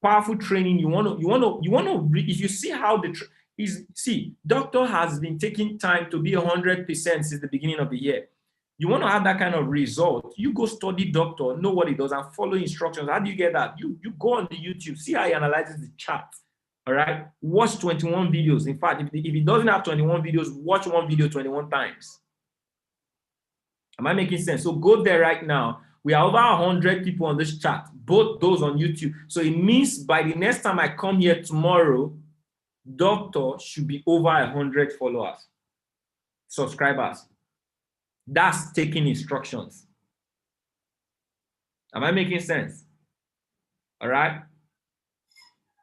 powerful training. You want to if you see how doctor has been taking time to be 100% since the beginning of the year. You want to have that kind of result. You go study doctor, know what he does, and follow instructions. How do you get that? You go on the YouTube, see how he analyzes the chart. All right, watch 21 videos. In fact, if it doesn't have 21 videos, watch one video 21 times. Am I making sense? So go there right now. We are over 100 people on this chat, both those on YouTube. So it means by the next time I come here tomorrow, doctor should be over 100 followers, subscribers. That's taking instructions. Am I making sense? All right.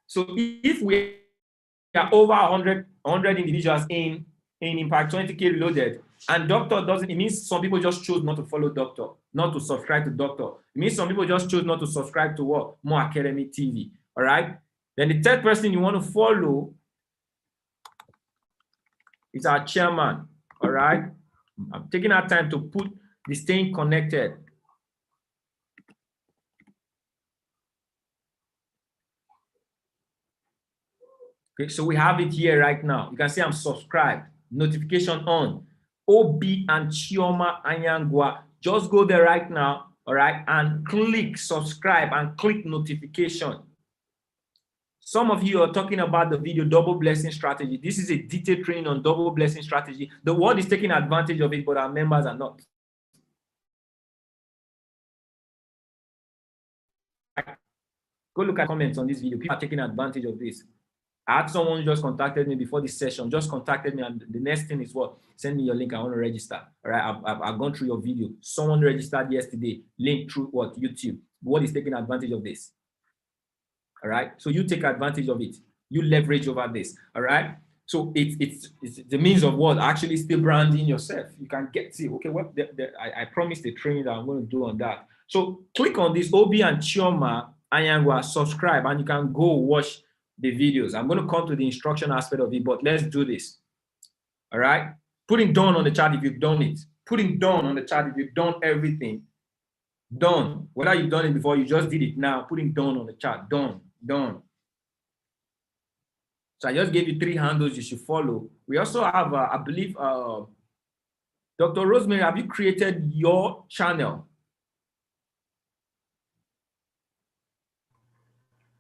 So if we are over 100 individuals in Impact 20K Reloaded, and doctor doesn't, it means some people just chose not to follow doctor, not to subscribe to doctor. It means some people just chose not to subscribe to what? More Academy TV. All right. Then the third person you want to follow is our chairman. All right. I'm taking our time to put the staying connected. Okay, so we have it here right now. You can see I'm subscribed, notification on. Obi and Chioma Anyangwa. Just go there right now, all right, and click subscribe and click notification. Some of you are talking about the video double blessing strategy. This is a detailed training on double blessing strategy. The world is taking advantage of it, but our members are not. Go look at comments on this video. People are taking advantage of this. I had someone who just contacted me before this session, just contacted me, and the next thing is what? Send me your link. I want to register. All right, I've gone through your video. Someone registered yesterday, link through what? YouTube. What is taking advantage of this? All right, so you take advantage of it. You leverage over this. All right, so it's the means of what? Actually still branding yourself. You can see, okay, what I promised the training that I'm going to do on that. So click on this, Obi and Chioma Anyangwa, subscribe, and you can go watch the videos. I'm going to come to the instruction aspect of it, but let's do this. All right. Putting done on the chat if you've done it. Putting done on the chat if you've done everything. Done. Whether you've done it before, you just did it now. Putting done on the chat. Done. Done. So I just gave you 3 handles you should follow. We also have, I believe, Dr. Rosemary, have you created your channel?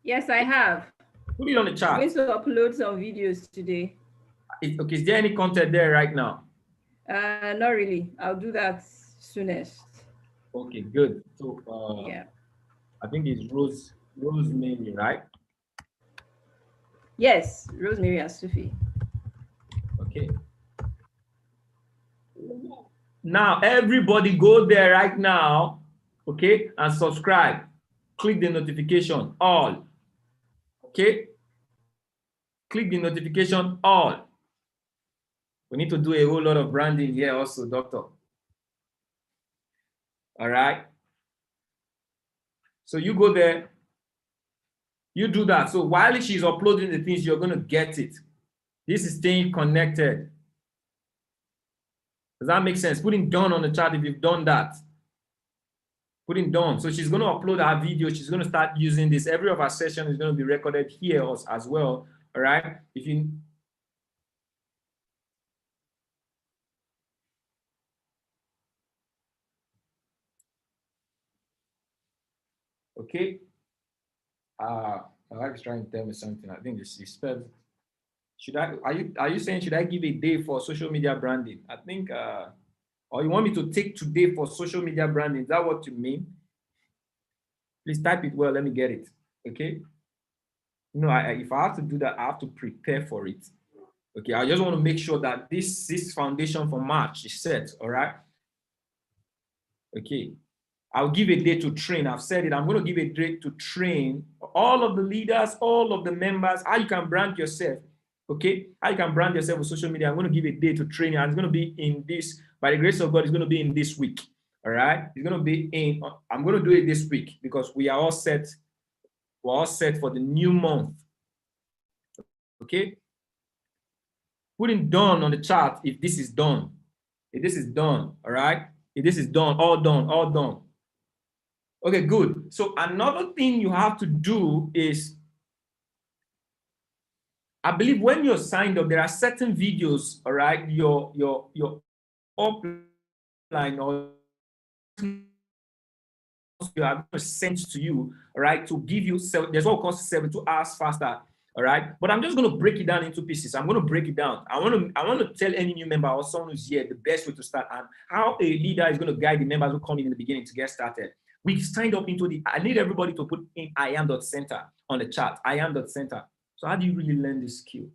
Yes, I have. Put it on the chat. I'm going to upload some videos today. Okay, is there any content there right now? Not really. I'll do that soonest. Okay, good. So yeah, I think it's Rosemary, right? Yes, Rosemary Asufi. Okay. Now everybody go there right now, okay, and subscribe. Click the notification all. Okay. Click the notification all. We need to do a whole lot of branding here also, doctor. All right. So you go there, you do that. So while she's uploading the things, you're going to get it. This is staying connected. Does that make sense? Putting done on the chat if you've done that. Putting done. So she's going to upload her video. She's going to start using this. Every of our session is going to be recorded here as well. All right. If you okay. My wife is trying to tell me something. I think she spelled. Should I? Are you saying should I give a day for social media branding? I think. Or you want me to take today for social media branding? Is that what you mean? Please type it well. Let me get it. Okay. No, if I have to do that, I have to prepare for it. Okay. I just want to make sure that this foundation for March is set. All right. Okay. I'll give a day to train. I've said it. I'm going to give a day to train all of the leaders, all of the members, how you can brand yourself. Okay. How you can brand yourself with social media. I'm going to give a day to train you. And it's going to be in this, by the grace of God, it's going to be in this week. All right. It's going to be in, I'm going to do it this week because we are all set. We're all set for the new month. Okay. Putting done on the chart if this is done. If this is done. All right. If this is done, all done, all done. Okay, good. So another thing you have to do is, I believe when you're signed up, there are certain videos, all right, your offline or you are going to send to you, all right, to give you, there's what costs 72 hours faster, all right? But I'm just going to break it down into pieces. I'm going to break it down. I want to tell any new member or someone who's here the best way to start and how a leader is going to guide the members who come in the beginning to get started. We signed up into I need everybody to put in IAM.center on the chat, IAM.center. So how do you really learn this skill?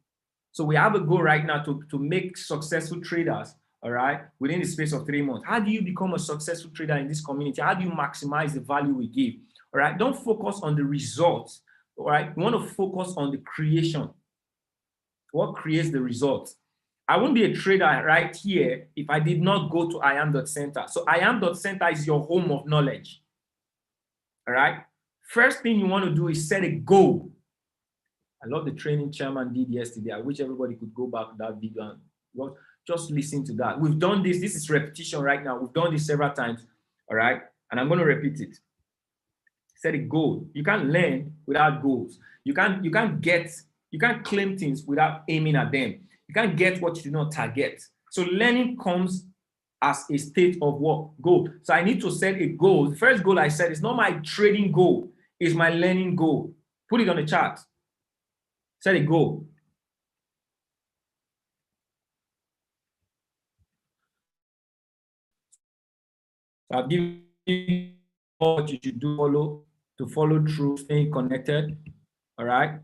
So we have a goal right now to make successful traders, all right, within the space of 3 months. How do you become a successful trader in this community? How do you maximize the value we give? All right, don't focus on the results, all right? You want to focus on the creation. What creates the results? I won't be a trader right here if I did not go to IAM.center. So IAM.center is your home of knowledge. All right. First thing you want to do is set a goal. I love the training chairman did yesterday. I wish everybody could go back to that video and just listen to that. We've done this. This is repetition right now. We've done this several times. All right. And I'm going to repeat it. Set a goal. You can't learn without goals. You can't claim things without aiming at them. You can't get what you do not target. So learning comes as a state of what? Goal. So I need to set a goal. The first goal I set is not my trading goal, it's my learning goal. Put it on the chart. Set a goal. So I've given you what you should do to follow through, staying connected. All right.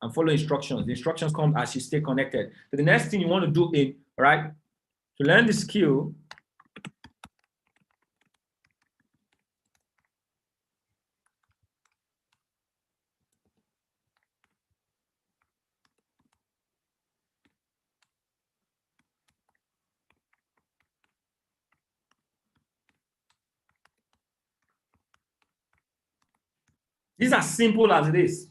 And follow instructions. The instructions come as you stay connected. So the next thing you want to do is, all right, to learn the skill. These are simple as it is.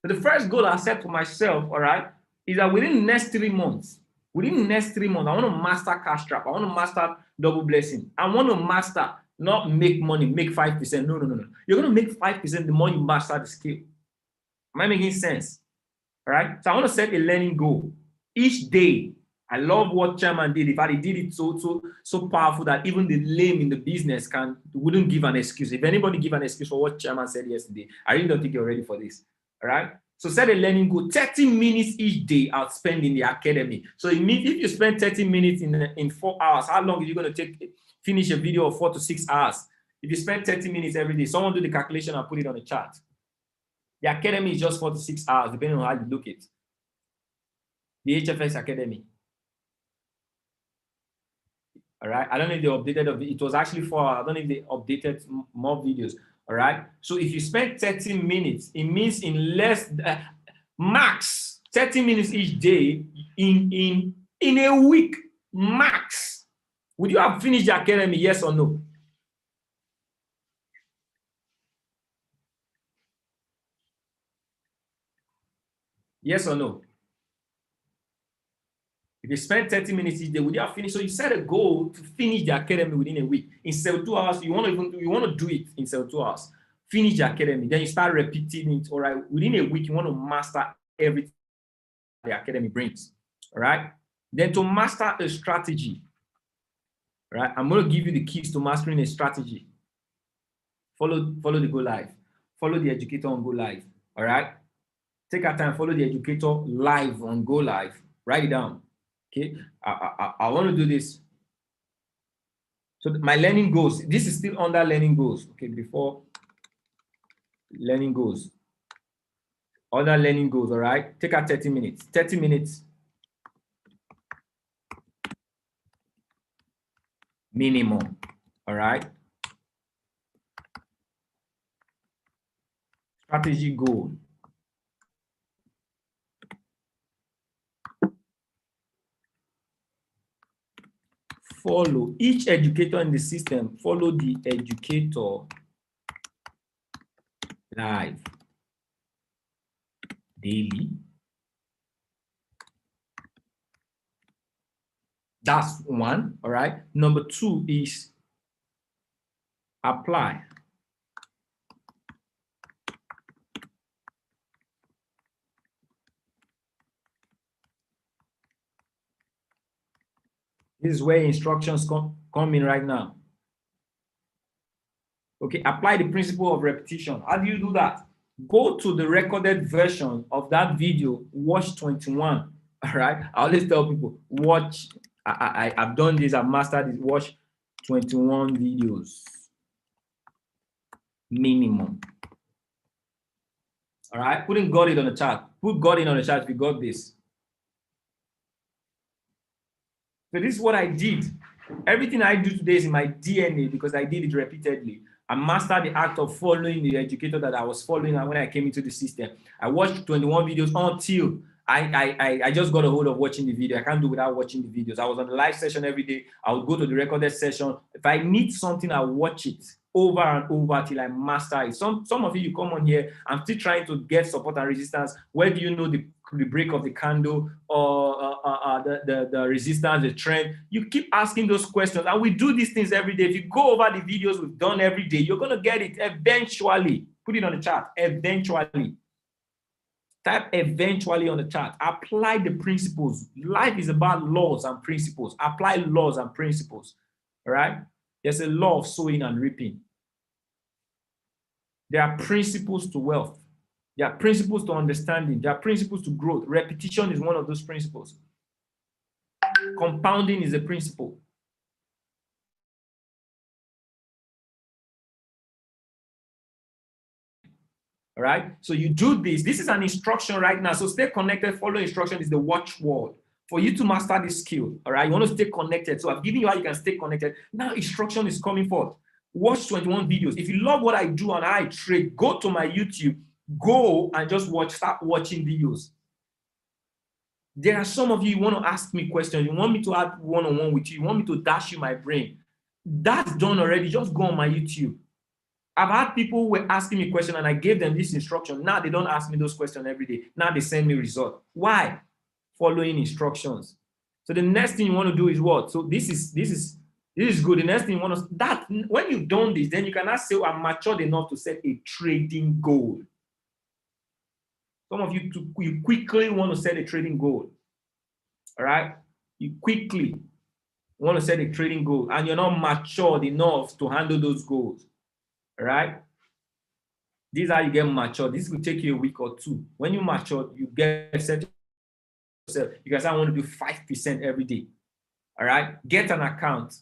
So the first goal I set for myself, all right, is that within the next 3 months, I want to master cash trap. I want to master double blessing. I want to master, not make money, make 5%. No. You're going to make 5% the more you master the skill. Am I making sense? All right. So I want to set a learning goal each day. I love what chairman did. In fact, he did it so powerful that even the lame in the business wouldn't give an excuse. If anybody give an excuse for what chairman said yesterday, I really don't think you're ready for this. All right. So set a learning goal. 30 minutes each day I'll spend in the academy. So it means if you spend 30 minutes in 4 hours, how long are you going to finish a video of 4 to 6 hours? If you spend 30 minutes every day, someone do the calculation and put it on the chart. The academy is just 4 to 6 hours, depending on how you look at it. The HFX Academy. All right. I don't know if they updated it. It was actually 4 hours. I don't know if they updated more videos. All All right. So if you spend 30 minutes, it means in less max 30 minutes each day in a week, max. Would you have finished the academy? Yes or no? Yes or no? If you spend 30 minutes each day, would you have finished? So you set a goal to finish the academy within a week. In 72 hours, you want to do it in 72 hours. Finish the academy, then you start repeating it. All right. Within a week, you want to master everything the academy brings. All right. Then to master a strategy. All right. I'm going to give you the keys to mastering a strategy. Follow the Go Live. Follow the educator on Go Live. All right. Take our time. Follow the educator live on Go Live. Write it down. Okay, I want to do this. So my learning goals, this is still under learning goals. Okay, before learning goals. Under learning goals, all right? Take out 30 minutes. 30 minutes minimum, all right? Strategy goal. Follow each educator in the system, follow the educator live daily. That's one, all right? Number two is apply. This is where instructions come in right now. Okay, apply the principle of repetition. How do you do that? Go to the recorded version of that video, watch 21. All right. I always tell people, watch. I've done this, I've mastered this, watch 21 videos. Minimum. All right. Putting got it on the chat. Put got it on the chat if you got this. So this is what I did. Everything I do today is in my DNA because I did it repeatedly. I mastered the act of following the educator that I was following when I came into the system. I watched 21 videos until I just got a hold of watching the video. I can't do without watching the videos. I was on the live session every day. I would go to the recorded session. If I need something, I watch it over and over till I master it. Some of you come on here, I'm still trying to get support and resistance. Where do you know the break of the candle or the resistance, the trend? You keep asking those questions, and we do these things every day. If you go over the videos we've done every day, you're going to get it eventually. Put it on the chat, eventually. Type eventually on the chat. Apply the principles. Life is about laws and principles. Apply laws and principles. All right? There's a law of sowing and reaping. There are principles to wealth. There are principles to understanding. There are principles to growth. Repetition is one of those principles. Compounding is a principle. All right. So you do this. This is an instruction right now. So stay connected. Follow instruction is the watchword for you to master this skill. All right. You want to stay connected. So I've given you how you can stay connected. Now instruction is coming forth. Watch 21 videos. If you love what I do and I trade, go to my YouTube. Go and just start watching videos. There are some of you want to ask me questions. You want me to have one-on-one with you. You want me to dash you my brain. That's done already. Just go on my YouTube. I've had people who were asking me questions and I gave them this instruction. Now they don't ask me those questions every day. Now they send me results. Why? Following instructions. So the next thing you want to do is what? So this is good. The next thing you want to that when you've done this, then you can now say, oh, I'm matured enough to set a trading goal. Some of you quickly want to set a trading goal. All right? You quickly want to set a trading goal and you're not matured enough to handle those goals. All right? This is how you get matured. This will take you a week or two. When you mature, you get set yourself. You guys, I want to do 5% every day. All right? Get an account.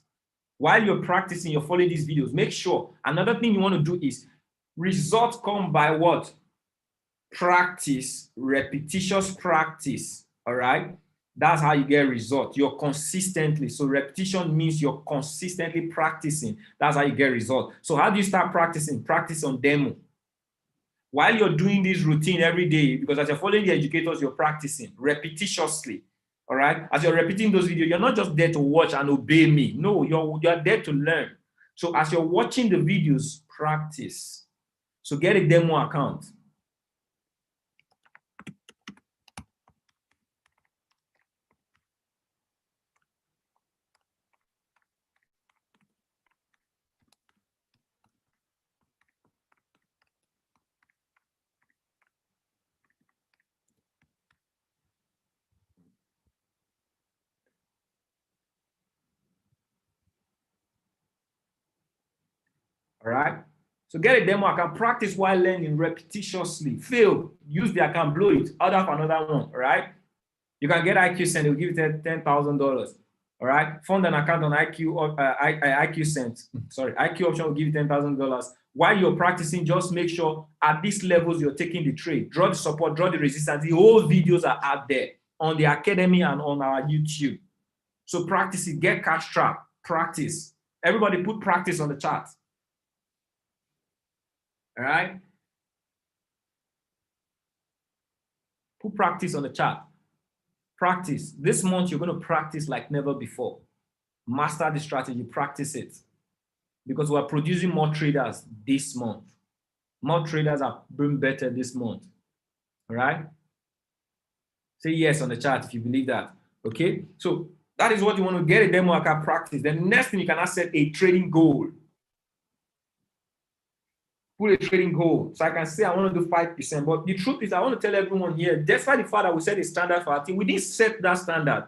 While you're practicing, you're following these videos. Make sure. Another thing you want to do is results come by what? Practice, repetitious practice. All right? That's how you get results. You're consistently. So repetition means you're consistently practicing. That's how you get results. So how do you start practicing? Practice on demo. While you're doing this routine every day, because as you're following the educators, you're practicing repetitiously. All right. As you're repeating those videos, you're not just there to watch and obey me. No, you're there to learn. So as you're watching the videos, practice. So get a demo account. All right. So get a demo account, practice while learning repetitiously. Fail, use the account, blow it, order for another one. All right. You can get IQ Send, they'll give you $10,000. All right. Fund an account on IQ or IQ Send. Sorry, IQ option will give you $10,000. While you're practicing, just make sure at these levels you're taking the trade. Draw the support, draw the resistance. The whole videos are out there on the Academy and on our YouTube. So practice it, get cash trap, practice. Everybody put practice on the chart. All right. Put practice on the chart. Practice. This month, you're going to practice like never before. Master the strategy, practice it. Because we're producing more traders this month. More traders are doing better this month. All right. Say yes on the chart if you believe that. Okay. So that is what you want to get a demo account, practice. Then the next thing you can set a trading goal. Put a trading goal. So I can say I want to do 5%. But the truth is, I want to tell everyone here, despite the fact that we set a standard for our team, we didn't set that standard.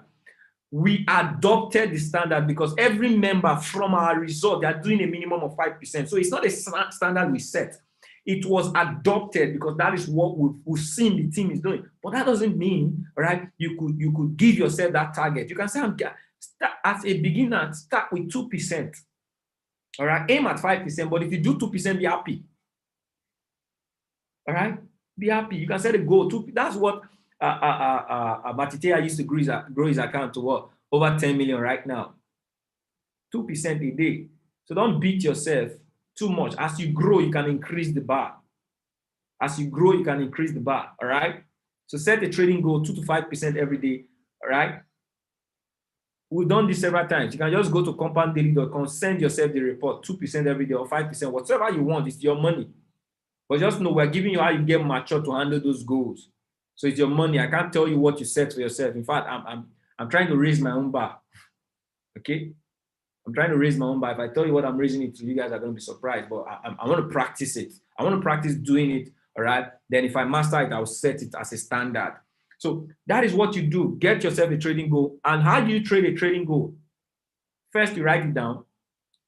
We adopted the standard because every member from our result, they are doing a minimum of 5%. So it's not a standard we set. It was adopted because that is what we've seen the team is doing. But that doesn't mean, right, you could give yourself that target. You can say, start as a beginner, start with 2%. All right, aim at 5%. But if you do 2%, be happy. All right, be happy. You can set a goal. That's what Batitea used to grow his account to what? Over 10 million right now. 2% a day. So don't beat yourself too much. As you grow, you can increase the bar. As you grow, you can increase the bar. All right. So set a trading goal 2 to 5% every day. All right. We've done this several times. You can just go to compounddaily.com, send yourself the report 2% every day or 5%, whatever you want. It's your money. But just know we're giving you how you get mature to handle those goals. So it's your money. I can't tell you what you set for yourself. In fact, I'm trying to raise my own bar. Okay? I'm trying to raise my own bar. If I tell you what I'm raising it to, you guys are going to be surprised. But I want to practice it. I want to practice doing it. All right? Then if I master it, I'll set it as a standard. So that is what you do. Get yourself a trading goal. And how do you trade a trading goal? First, you write it down.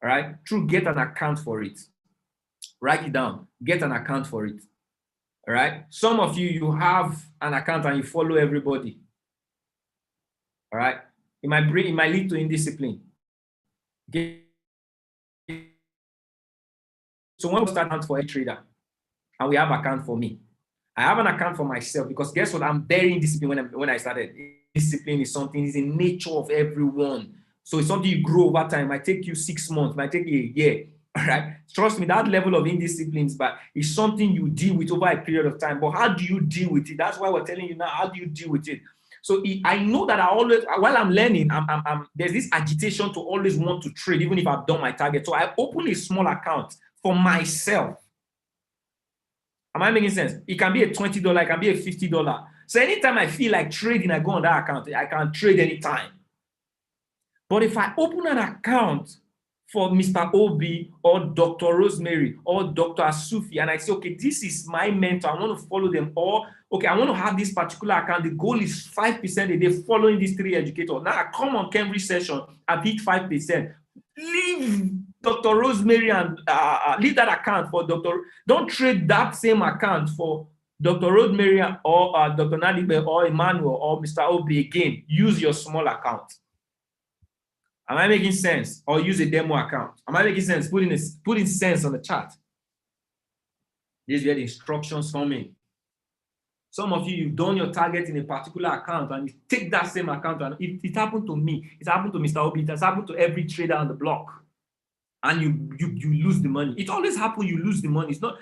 All right? Get an account for it. Write it down. Get an account for it. All right. Some of you have an account and you follow everybody. All right. It might lead to indiscipline. Okay. So when we start account for a trader, and we have account for me, I have an account for myself because guess what? I'm very indisciplined when I started. Discipline is something, it's in nature of everyone. So it's something you grow over time. It might take you 6 months, it might take you a year. All right. Trust me, that level of indiscipline is something you deal with over a period of time. But how do you deal with it? That's why we're telling you now. How do you deal with it? So I know that I always, while I'm learning, there's this agitation to always want to trade, even if I've done my target. So I open a small account for myself. Am I making sense? It can be a $20, it can be a $50. So anytime I feel like trading, I go on that account. I can trade anytime. But if I open an account for Mr. Obi or Dr. Rosemary or Dr. Asufi, and I say, okay, this is my mentor, I want to follow them, or okay, I want to have this particular account, the goal is 5% a day following these 3 educators. Now I come on Cambridge session, I hit 5%. Leave Dr. Rosemary and leave that account for don't trade that same account for Dr. Rosemary or Dr. Nadibe or Emmanuel or Mr. Obi again. Use your small account. Am I making sense? Or use a demo account? Am I making sense? Putting sense on the chart. This is where the instructions come in. Some of you, you've done your target in a particular account and you take that same account, and it happened to me. It happened to Mr. Obi. It has happened to every trader on the block. And you lose the money. It always happens, you lose the money. It's not,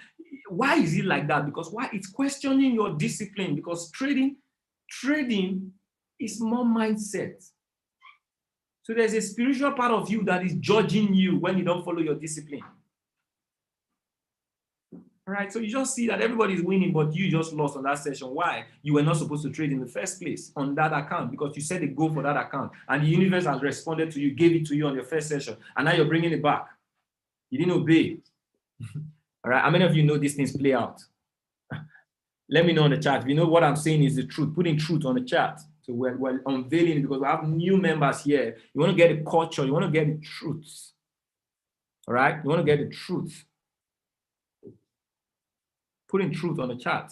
why is it like that? Because why? It's questioning your discipline, because trading is more mindset. So there's a spiritual part of you that is judging you when you don't follow your discipline. All right, so you just see that everybody's winning, but you just lost on that session. Why? You were not supposed to trade in the first place on that account, because you set a goal for that account, and the universe has responded to you, gave it to you on your first session, and now you're bringing it back. You didn't obey. All right, how many of you know these things play out? Let me know in the chat. If you know what I'm saying is the truth, putting truth on the chat. So we're unveiling it, because we have new members here. You want to get the culture, you want to get the truth. All right, you want to get the truth. Putting truth on the chat.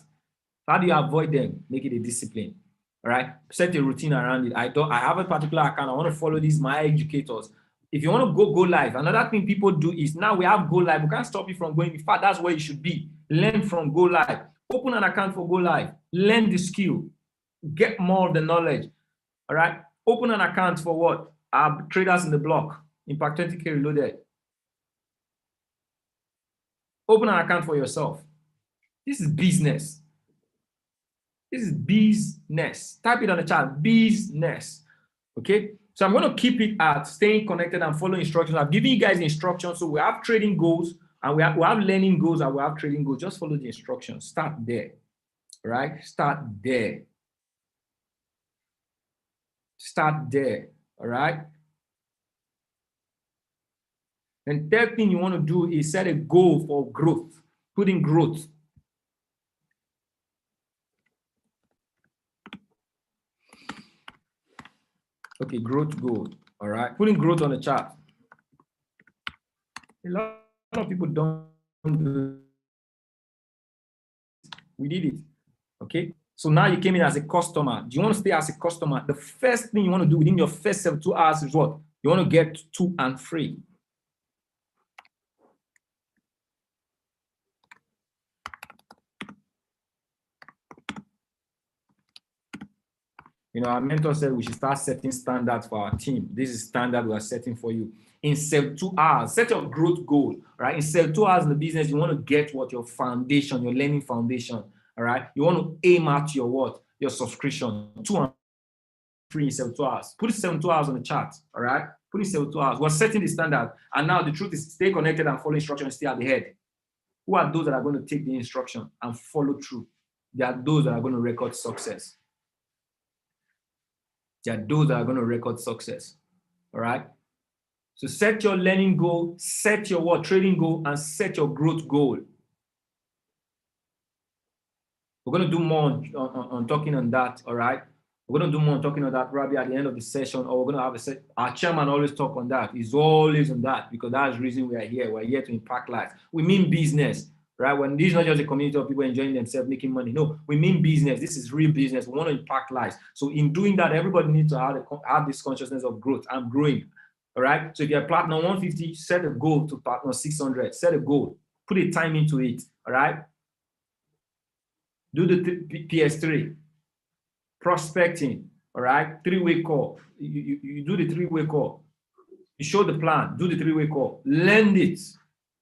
How do you avoid them? Make it a discipline. All right, set a routine around it. I have a particular account. I want to follow these my educators. If you want to go live, another thing people do is, now we have go live. We can't stop you from going. In fact, that's where you should be. Learn from go live. Open an account for go live. Learn the skill. Get more of the knowledge. All right. Open an account for what? Our traders in the block. Impact 20K Reloaded. Open an account for yourself. This is business. This is business. Type it on the chat. Business. Okay. So I'm going to keep it at staying connected and following instructions. I've given you guys instructions. So we have trading goals, and we have learning goals, and we have trading goals. Just follow the instructions. Start there. All right. Start there. Start there. All right. And third thing you want to do is set a goal for growth. Put in growth. Okay, growth goal. All right. Putting growth on the chart. A lot of people don't do it. We did it. Okay. So now you came in as a customer. Do you want to stay as a customer? The first thing you want to do within your first 72 hours is what? You want to get 2 and free. You know, our mentor said we should start setting standards for our team. This is standard we are setting for you. In 72 hours, set your growth goal, right? In 72 hours in the business, you want to get what? Your foundation, your learning foundation, all right? You want to aim at your what? Your subscription. 2 and free in 72 hours. Put 72 hours on the chart, all right? Put in 72 hours. We're setting the standard. And now the truth is, stay connected and follow instructions, stay at the head. Who are those that are going to take the instruction and follow through? They are those that are going to record success. They are those that are going to record success. All right. So set your learning goal, set your what? Trading goal, and set your growth goal. We're going to do more on talking on that. All right. We're going to do more on talking on that probably at the end of the session, or we're going to have a set. Our chairman always talk on that. He's always on that, because that's the reason we are here. We're here to impact lives. We mean business. Right? When this is not just a community of people enjoying themselves, making money. No, we mean business. This is real business. We want to impact lives. So in doing that, everybody needs to have this consciousness of growth. I'm growing. All right. So if you're platinum 150, set a goal to platinum 600. Set a goal. Put a time into it. All right. Do the PS3. Prospecting. All right. 3-way call. You do the 3-way call. You show the plan. Do the 3-way call. Learn it.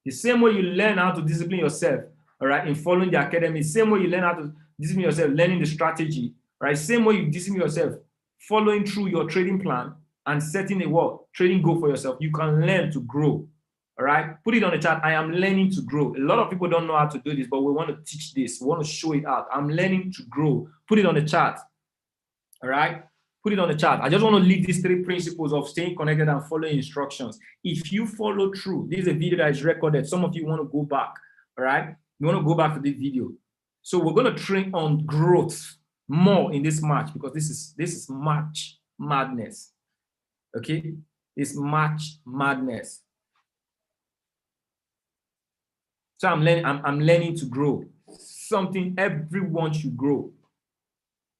The same way you learn how to discipline yourself, all right, in following the academy, same way you learn how to discipline yourself, learning the strategy, right? Same way you discipline yourself, following through your trading plan and setting a what? Trading goal for yourself. You can learn to grow, all right? Put it on the chat. I am learning to grow. A lot of people don't know how to do this, but we want to teach this. We want to show it out. I'm learning to grow. Put it on the chat, all right? Put it on the chat. I just want to leave these 3 principles of staying connected and following instructions. If you follow through, this is a video that is recorded. Some of you want to go back, all right? You want to go back to this video. So we're going to train on growth more in this match, because this is match madness, okay? It's match madness. So I'm learning to grow. Something everyone should grow.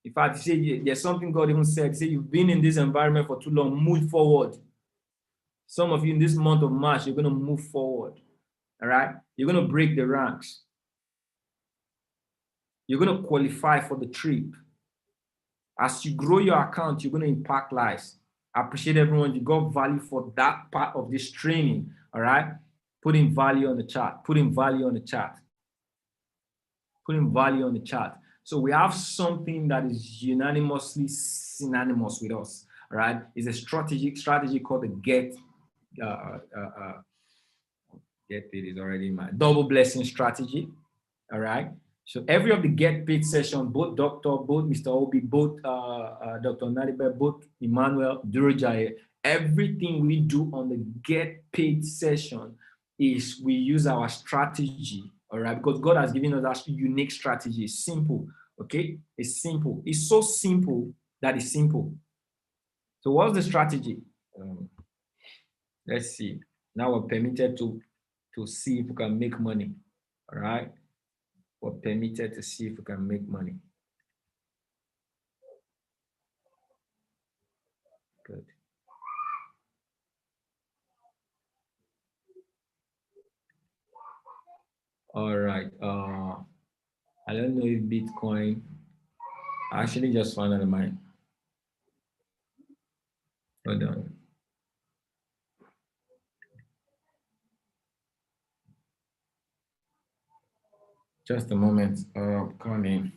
In fact, you say there's something God even said. Say you've been in this environment for too long. Move forward. Some of you in this month of March, you're going to move forward. All right? You're going to break the ranks. You're going to qualify for the trip. As you grow your account, you're going to impact lives. I appreciate everyone. You got value for that part of this training. All right. Putting value on the chat. Putting value on the chat. Putting value on the chat. So we have something that is unanimously synonymous with us. All right. It's a strategy called the Getpaid is already in my double blessing strategy. All right. So every of the Getpaid session, both Mr. Obi, both Dr. Nadibe, both Emmanuel, Durajay, everything we do on the Getpaid session is we use our strategy. All right, because God has given us that unique strategy. It's simple. Okay, it's simple. It's so simple that it's simple. So what's the strategy? Let's see. Now we're permitted to see if we can make money. All right. We're permitted to see if we can make money. Good. All right. I don't know if Bitcoin. I actually just found out of mine. Hold on. Just a moment. Coming.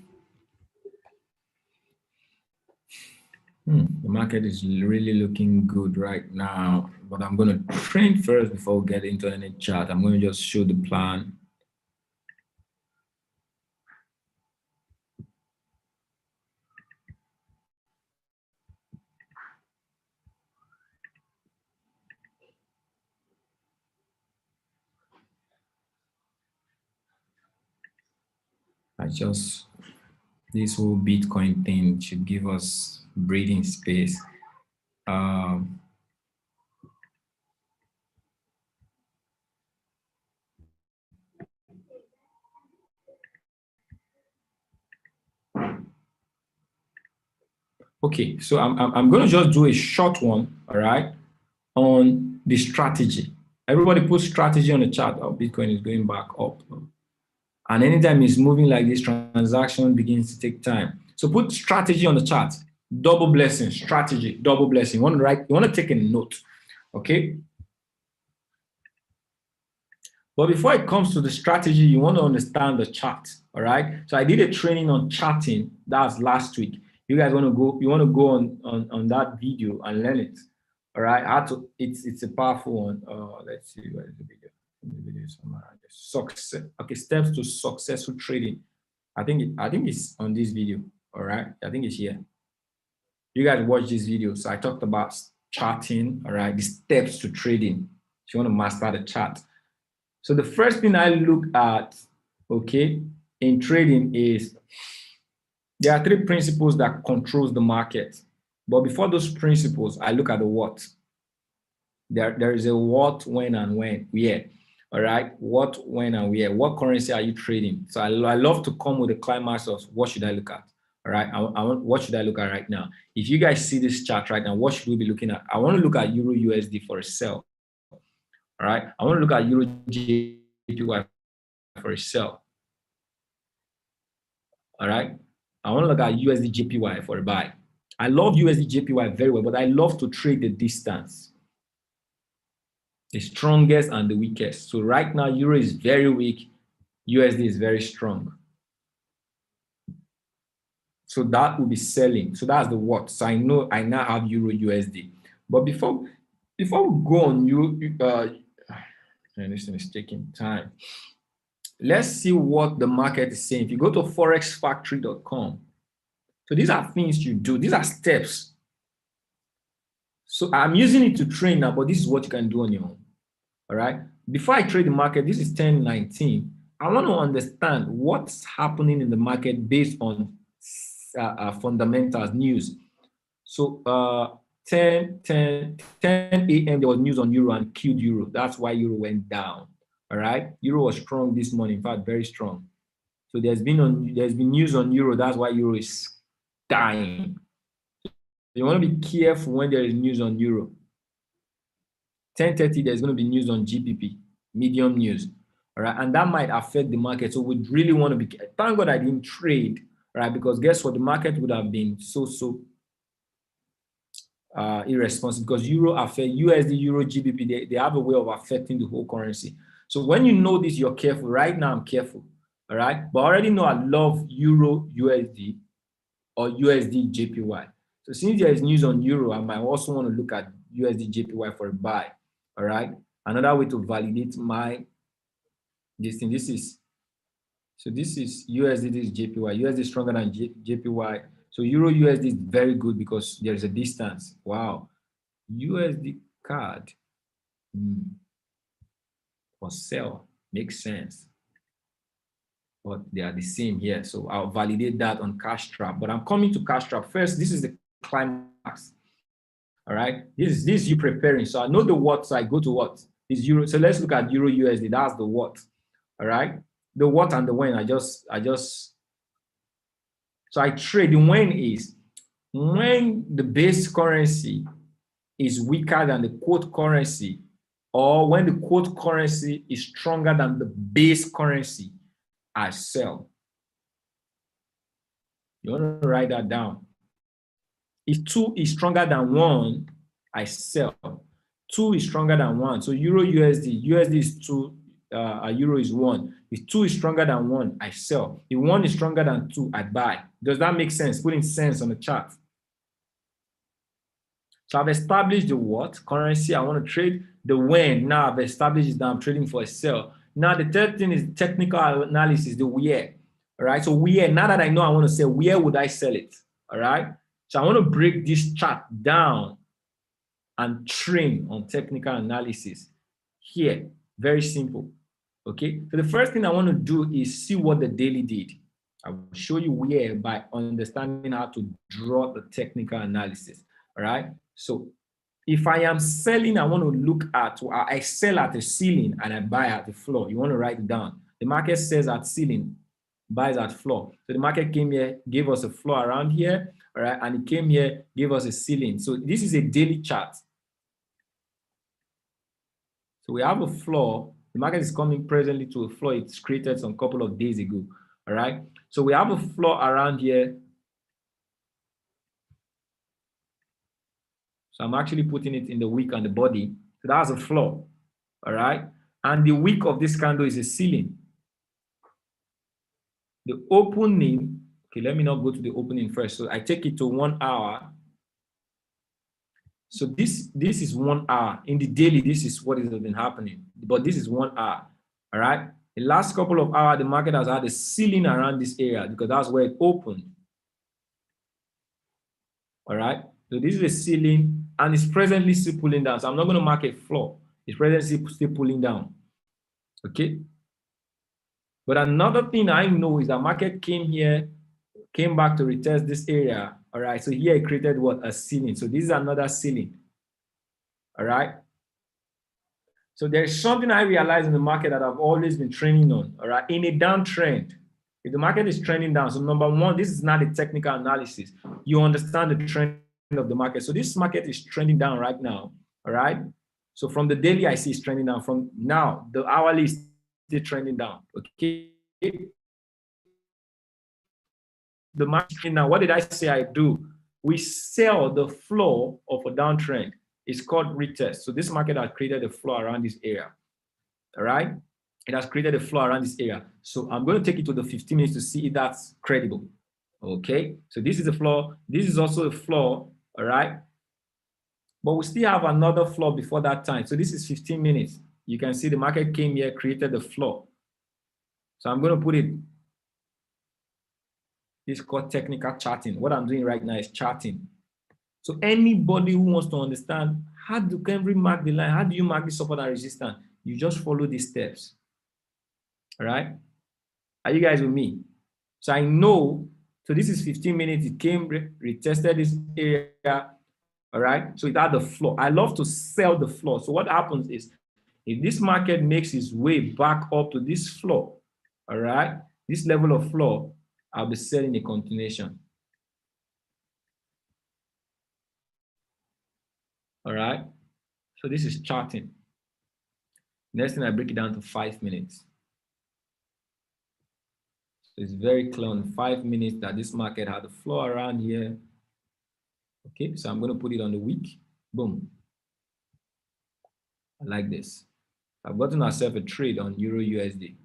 The market is really looking good right now, but I'm going to train first before we get into any chart. I'm going to just show the plan. This whole Bitcoin thing should give us breathing space. Okay, so I'm going to just do a short one, all right, on the strategy. Everybody put strategy on the chart. Oh, Bitcoin is going back up. And anytime it's moving like this, transaction begins to take time. So put strategy on the chart. Double blessing, strategy, double blessing. You want to take a note, okay? But before it comes to the strategy, you want to understand the chart, all right? So I did a training on charting. That's last week. You guys want to go? You want to go on that video and learn it, all right? It's a powerful one. Let's see where is the video. The video somewhere. Success. Okay, steps to successful trading. I think it's on this video. All right, I think it's here. You guys watch this video. So I talked about charting. All right, the steps to trading. If you want to master the chart. So the first thing I look at, okay, in trading is there are 3 principles that controls the market. But before those principles, I look at the what. There is a what, when, and where. All right, what, when, and where. What currency are you trading? So I love to come with a climax of what should I look at? All right, what should I look at right now? If you guys see this chart right now, what should we be looking at? I want to look at Euro USD for a sell. All right, I want to look at Euro JPY for a sell. All right, I want to look at USD JPY for a buy. I love USD JPY very well, but I love to trade the distance. The strongest and the weakest. So right now, Euro is very weak. USD is very strong. So that will be selling. So that's the what. So I know I now have Euro USD. But before we go on, this thing is taking time. Let's see what the market is saying. If you go to forexfactory.com, so these are things you do. These are steps. So I'm using it to train now, but this is what you can do on your own. All right. Before I trade the market, this is 1019. I want to understand what's happening in the market based on fundamentals news. So 10 a.m. there was news on Euro and killed Euro. That's why Euro went down. All right. Euro was strong this morning. In fact, very strong. So there's been news on Euro. That's why Euro is dying. You want to be careful when there is news on Euro. 10:30, there's going to be news on GPP, medium news. all right? And that might affect the market. So we really want to be, thank God I didn't trade, right? Because guess what? The market would have been so irresponsible, because Euro affect USD, Euro, GBP, they have a way of affecting the whole currency. So when you know this, you're careful. Right now, I'm careful, all right? But I already know I love Euro, USD, or USD, JPY. So since there is news on Euro, I might also want to look at USD, JPY for a buy, all right? Another way to validate this thing, this is USD, this is JPY. USD is stronger than JPY. So Euro USD is very good because there is a distance. Wow. USD card for sell makes sense. But they are the same here. So I'll validate that on Cash Trap. But I'm coming to Cash Trap first. This is the climax. All right. This is you preparing. So I know the what, so I go to what is Euro. So let's look at Euro USD. That's the what. All right. The what and the when. So I trade. The when is when the base currency is weaker than the quote currency, or when the quote currency is stronger than the base currency, I sell. You want to write that down. If 2 is stronger than 1, I sell. 2 is stronger than 1. So Euro USD, USD is 2, Euro is 1. If 2 is stronger than 1, I sell. If 1 is stronger than 2, I buy. Does that make sense? Putting sense on the chart. So I've established the what, currency I want to trade, the when. Now I've established that I'm trading for a sell. Now the third thing is technical analysis, the where. All right. So where, now that I know I want to sell, where would I sell it? All right. So I want to break this chart down and train on technical analysis here. Very simple. Okay. So the first thing I want to do is see what the daily did. I will show you where by understanding how to draw the technical analysis. All right. So if I am selling, I want to look at, I sell at the ceiling and I buy at the floor. You want to write it down. The market sells at ceiling, buys at floor. So the market came here, gave us a floor around here, all right, and it came here, gave us a ceiling. So this is a daily chart. So we have a floor. The market is coming presently to a floor it's created some couple of days ago, all right? So we have a floor around here. So I'm actually putting it in the wick and the body. So that's a floor, all right? And the wick of this candle is a ceiling. The opening, okay, let me not go to the opening first. So I take it to 1 hour. So this is 1 hour. In the daily, this is what has been happening. But this is 1 hour, all right? The last couple of hours, the market has had a ceiling around this area because that's where it opened. All right? So this is a ceiling and it's presently still pulling down. So I'm not going to mark a floor. It's presently still pulling down. Okay? But another thing I know is that market came here, came back to retest this area. All right? So here it created what? A ceiling. So this is another ceiling. All right? So there's something I realized in the market that I've always been training on. All right? In a downtrend, if the market is trending down, so number one, this is not a technical analysis. You understand the trend of the market. So this market is trending down right now. All right. So from the daily, I see it's trending down. From now, the hourly is still trending down. Okay. The market now, what did I say I do? We sell the floor of a downtrend. It's called retest. So this market has created a floor around this area. All right. It has created a floor around this area. So I'm going to take it to the 15 minutes to see if that's credible. Okay. So this is the floor. This is also a floor. All right. But we still have another floor before that time. So this is 15 minutes. You can see the market came here, created the floor. So I'm going to put it. It's called technical charting. What I'm doing right now is charting. So anybody who wants to understand how can we mark the line, how do you mark the support and resistance? You just follow these steps. All right. Are you guys with me? So I know, so this is 15 minutes. It came, retested this area. All right. So it had the floor. I love to sell the floor. So what happens is if this market makes its way back up to this floor, all right, this level of floor, I'll be selling a continuation. All right. So this is charting. Next thing I break it down to 5 minutes. It's very clear in 5 minutes that this market had a floor around here. Okay, so I'm going to put it on the week. Boom. I like this. I've gotten myself a trade on Euro USD.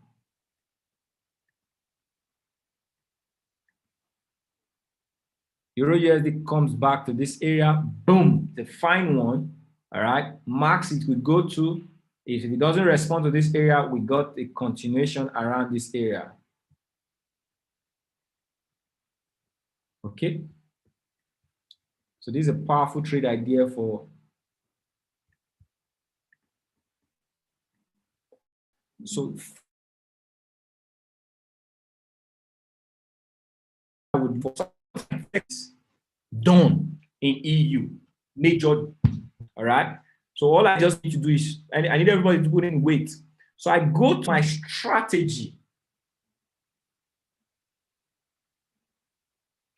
Euro USD comes back to this area. Boom, the fine one. All right, max it would go to. If it doesn't respond to this area, we got a continuation around this area. Okay. So this is a powerful trade idea for. So I would done in EU, major. All right. So all I just need to do is, I need everybody to put in weight. So I go to my strategy.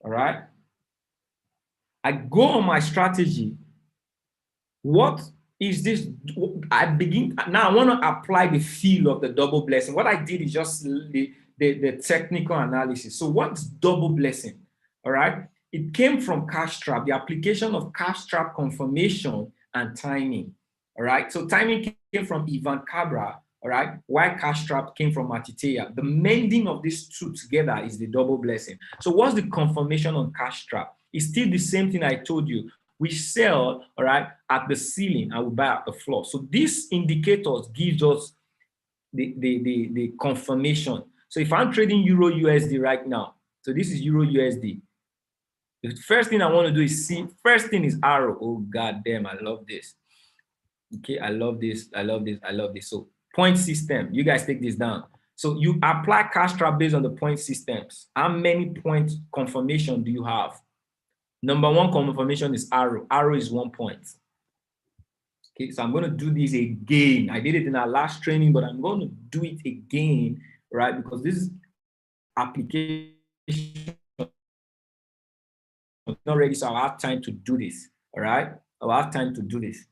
All right. I go on my strategy. What is this? I begin now. I want to apply the feel of the double blessing. What I did is just the technical analysis. So what's double blessing? All right. It came from cash trap, the application of cash trap confirmation and timing. All right. So timing came from Ivan Cabra. All right. Why cash trap came from Matiteya. The mending of these two together is the double blessing. So what's the confirmation on cash trap? It's still the same thing I told you. We sell, all right, at the ceiling and we buy at the floor. So these indicators gives us the confirmation. So if I'm trading Euro USD right now, so this is Euro USD. The first thing I want to do is see, first thing is arrow. Oh, God damn, I love this. Okay, I love this, I love this, I love this. So point system, you guys take this down. So you apply cash trap based on the point systems. How many point confirmation do you have? Number one confirmation is arrow. Arrow is 1 point. Okay, so I'm going to do this again. I did it in our last training, but I'm going to do it again, right? Because this is application not ready, so I'll have time to do this. All right, I'll have time to do this.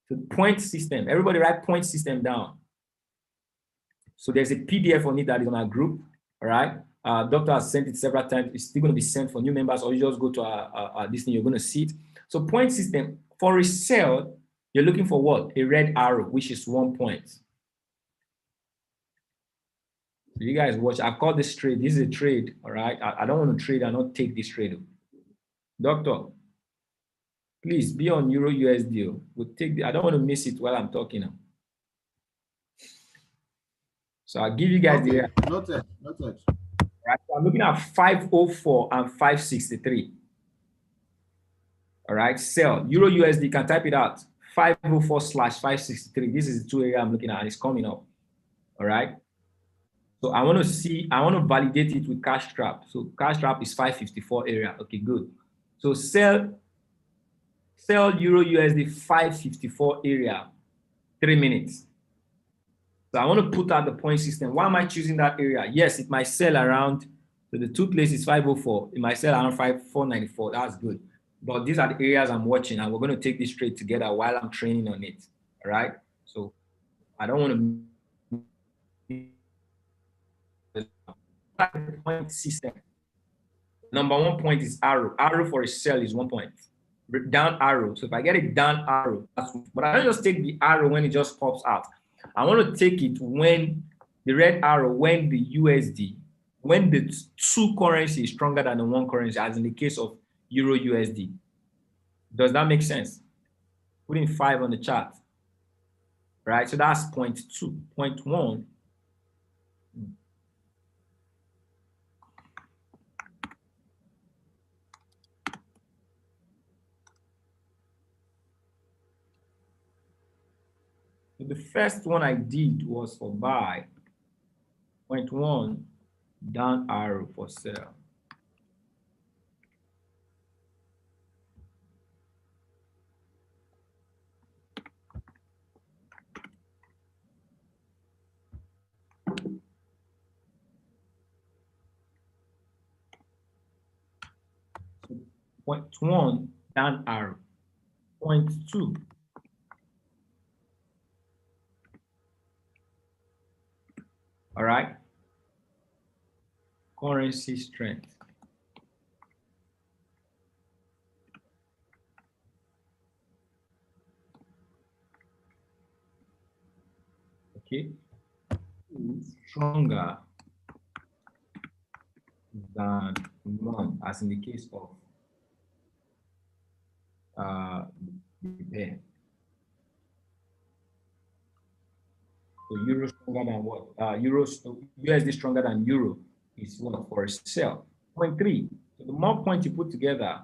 So point system. Everybody write point system down. So there's a PDF on it that is on our group. All right. Doctor has sent it several times. It's still going to be sent for new members, or you just go to our this thing, you're going to see it. So point system, for a sell, you're looking for what? A red arrow, which is 1 point. So you guys watch. I call this trade. This is a trade. All right. I don't want to trade and not take this trade. Doctor, please be on Euro USD. We'll take I don't want to miss it while I'm talking now. So I'll give you guys the. Noted. Right, so I'm looking at 504 and 563. All right, sell Euro USD. Can type it out. 504/563. This is the two area I'm looking at, and it's coming up. All right. So I want to validate it with cash trap. So cash trap is 554 area. Okay, good. So sell Euro USD 554 area, 3 minutes. So I want to put out the point system. Why am I choosing that area? Yes, it might sell around. So the two places 504. It might sell around 494. That's good. But these are the areas I'm watching, and we're going to take this trade together while I'm training on it. All right. So I don't want to point system. Number 1 point is arrow. Arrow for a sell is 1 point. Down arrow. So if I get a down arrow, but I don't just take the arrow when it just pops out. I want to take it when the red arrow, when the USD, when the two currency is stronger than the one currency, as in the case of Euro USD. Does that make sense? Putting 5 on the chart. Right? So that's 0.2. 0.1. So the first one I did was for buy. 0.1 down arrow for sell. So 0.1 down arrow. 0.2. All right. currency strength. Okay, stronger than none, as in the case of the pair. So euro stronger than what? USD stronger than euro is what for a sell. 0.3. So the more points you put together,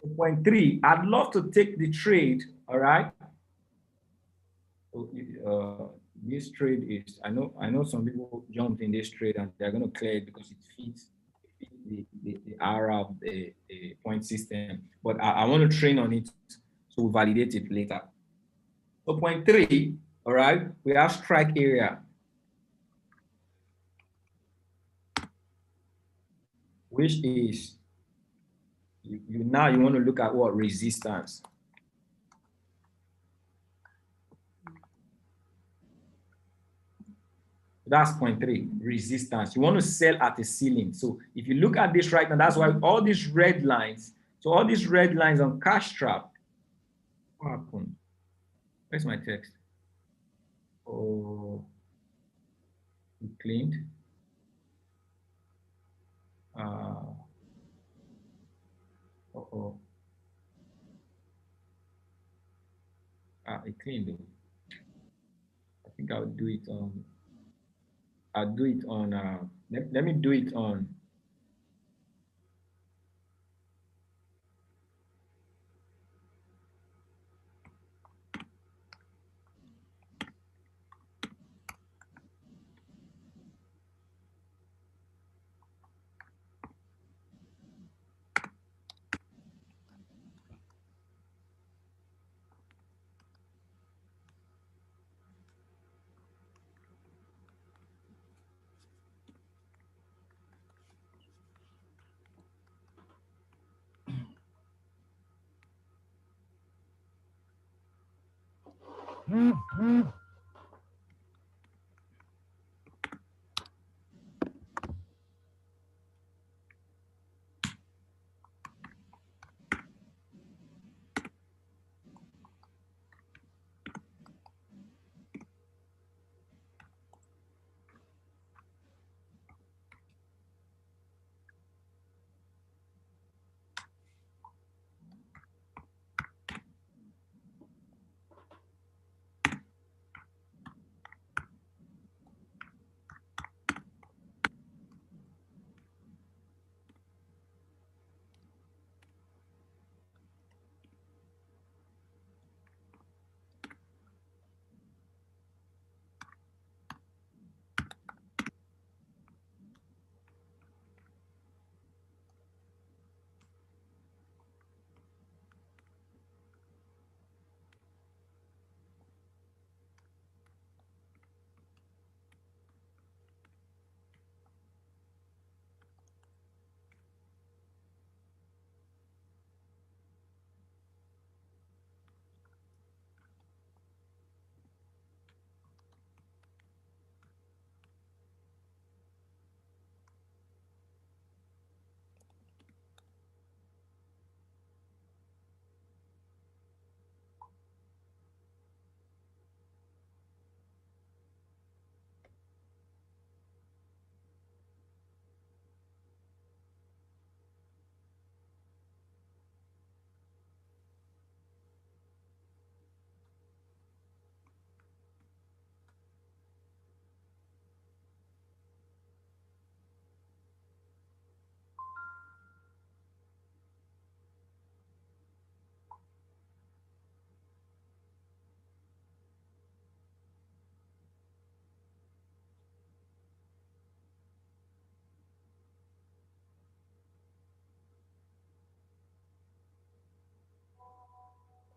0.3. I'd love to take the trade. All right. So, this trade is. I know some people jumped in this trade and they're going to clear it because it fits the aura of the point system. But I want to train on it, so we'll validate it later. So 0.3, all right, we have strike area, which is, you now you want to look at what? Resistance. That's 0.3, resistance. You want to sell at a ceiling. So if you look at this right now, that's why all these red lines, so all these red lines on cash trap, what happened? Where's my text? Oh, we cleaned. Uh-oh. It cleaned though. I think I'll do it on, let me do it on,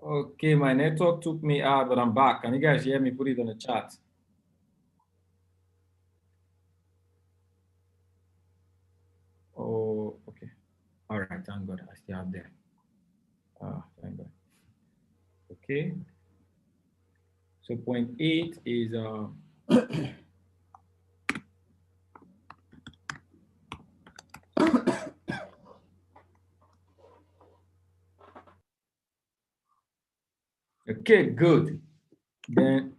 okay, my network took me out, but I'm back. Can you guys hear me? Put it on the chat. Oh, okay. All right, thank God, I still have there. Thank God. Okay. So 0.8 is okay, good. Then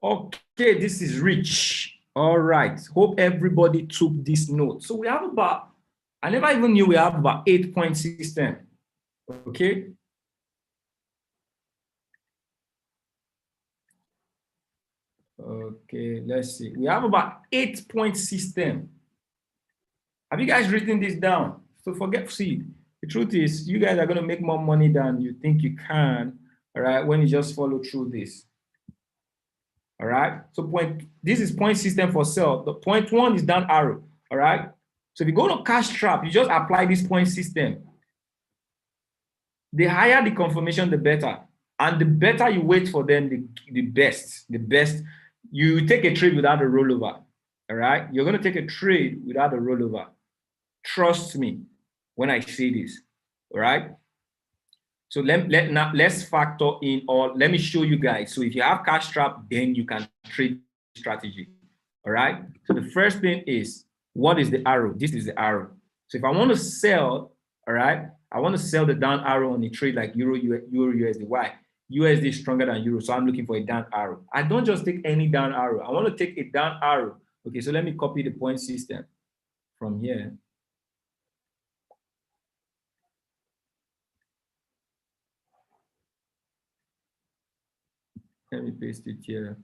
okay, this is rich. All right. Hope everybody took this note. So we have about, I never even knew we have about 8-point system. Okay. Okay, let's see. We have about 8-point system. Have you guys written this down? So see, the truth is you guys are going to make more money than you think you can, all right, when you just follow through this. All right. So this is point system for sell. The point one is down arrow. All right. So if you go to cash trap, you just apply this point system. The higher the confirmation, the better. And the better you wait for them, the best. The best. You take a trade without a rollover. All right. You're going to take a trade without a rollover. Trust me when I say this. All right. So let's factor in, or let me show you guys. So if you have cash trap, then you can trade strategy. All right. So the first thing is, what is the arrow? This is the arrow. So if I want to sell, all right, I want to sell the down arrow on a trade like Euro USD. Why? USD is stronger than Euro, so I'm looking for a down arrow. I don't just take any down arrow. I want to take a down arrow. Okay, so let me copy the point system from here. Let me paste it here.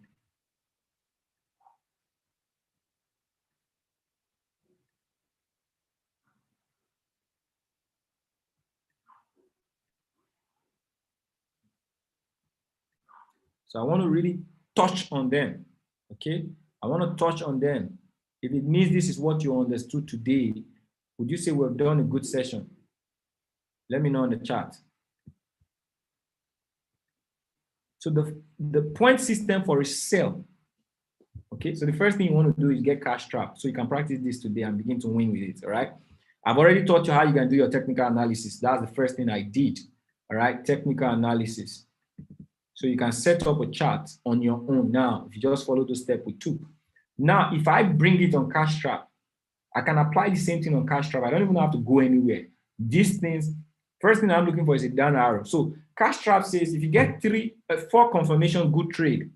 So I want to really touch on them, okay? I want to touch on them. If it means this is what you understood today, would you say we've done a good session? Let me know in the chat. So the point system for a sell, okay? So the first thing you want to do is get cash trap. So you can practice this today and begin to win with it, all right? I've already taught you how you can do your technical analysis. That's the first thing I did, all right? Technical analysis. So you can set up a chart on your own now if you just follow the step we took. Now, if I bring it on cash trap, I can apply the same thing on cash trap. I don't even have to go anywhere. These things, first thing I'm looking for is a down arrow. So cash trap says if you get 4 confirmation, good trade.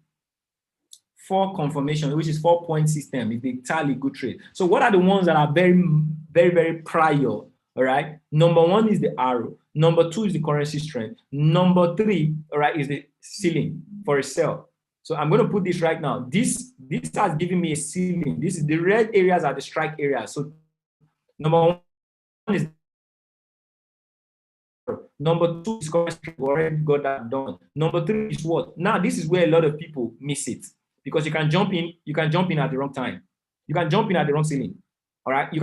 4 confirmation, which is 4-point system, is the tally good trade. So what are the ones that are very, very, very prior? All right. Number 1 is the arrow. Number 2 is the currency strength. Number 3, all right, is the ceiling for a sell. So I'm going to put this right now. This has given me a ceiling. This is the red areas are the strike areas. So number 1 is number 2 is currency strength. We already got that done. Number 3 is what? Now this is where a lot of people miss it because you can jump in at the wrong time. You can jump in at the wrong ceiling. All right, you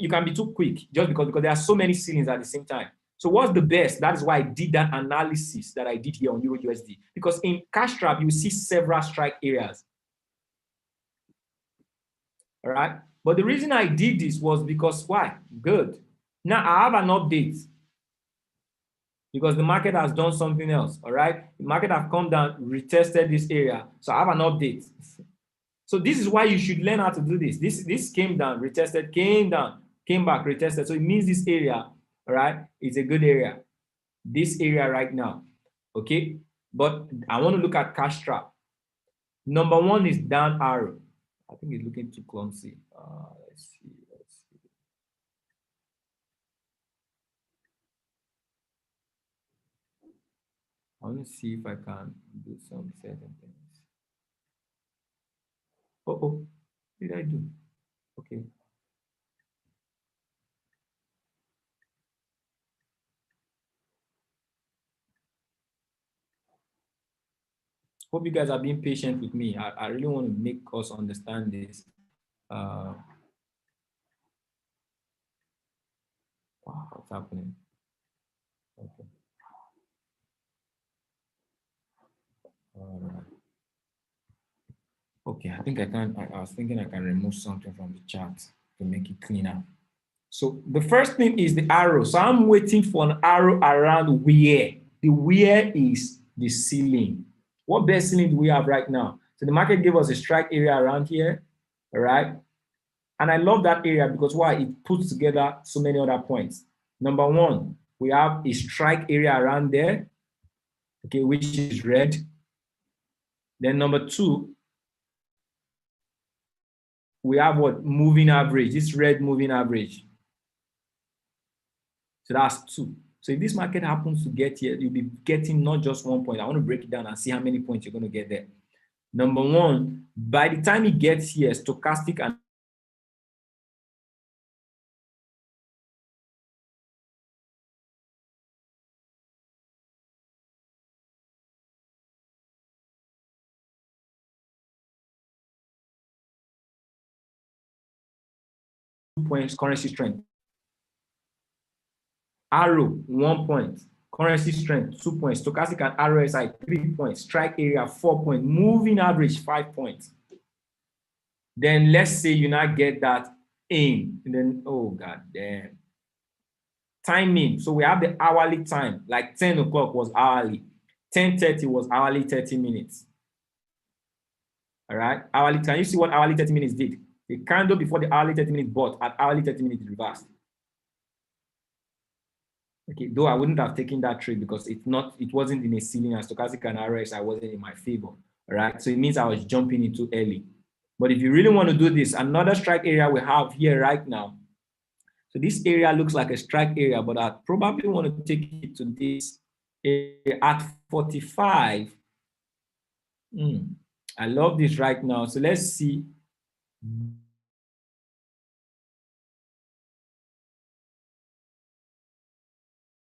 can be too quick just because there are so many ceilings at the same time. So what's the best? That is why I did that analysis that I did here on Euro USD. Because in cash trap, you see several strike areas. All right. But the reason I did this was because why? Good. Now I have an update because the market has done something else. All right. The market have come down, retested this area. So I have an update. So this is why you should learn how to do this. This came down, retested, came down, came back, retested. So it means this area, all right, is a good area. This area right now, okay? But I want to look at cash trap. Number 1 is down arrow. I think it's looking too clumsy. Let's see. I want to see if I can do some certain things. Oh, what did I do? Okay. Hope you guys are being patient with me. I really want to make us understand this. Wow, what's happening? Okay. All right. Okay, I think I can. I was thinking I can remove something from the chart to make it cleaner. So the first thing is the arrow. So I'm waiting for an arrow around where. The where is the ceiling. What best ceiling do we have right now? So the market gave us a strike area around here, all right? And I love that area because why? It puts together so many other points. Number one, we have a strike area around there, okay, which is red. Then number two, we have what? Moving average, this red moving average. So that's two. So if this market happens to get here, you'll be getting not just 1 point. I want to break it down and see how many points you're going to get there. Number one, by the time it gets here, stochastic and points currency strength. Arrow, 1 point. Currency strength, 2 points. Stochastic and RSI, 3 points. Strike area, 4 points. Moving average, 5 points. Then let's say you now get that in. And then, oh, God damn. Timing. So we have the hourly time. Like 10 o'clock was hourly. 10:30 was hourly 30 minutes. All right. Hourly time. You see what hourly 30 minutes did? The candle before the hourly 30 minutes bought at hourly 30 minutes reversed. Okay, though I wouldn't have taken that trade because it wasn't in a ceiling and stochastic and RSI wasn't in my favor. All right. So it means I was jumping into early. But if you really want to do this, another strike area we have here right now. So this area looks like a strike area, but I probably want to take it to this area at 45. I love this right now. So let's see.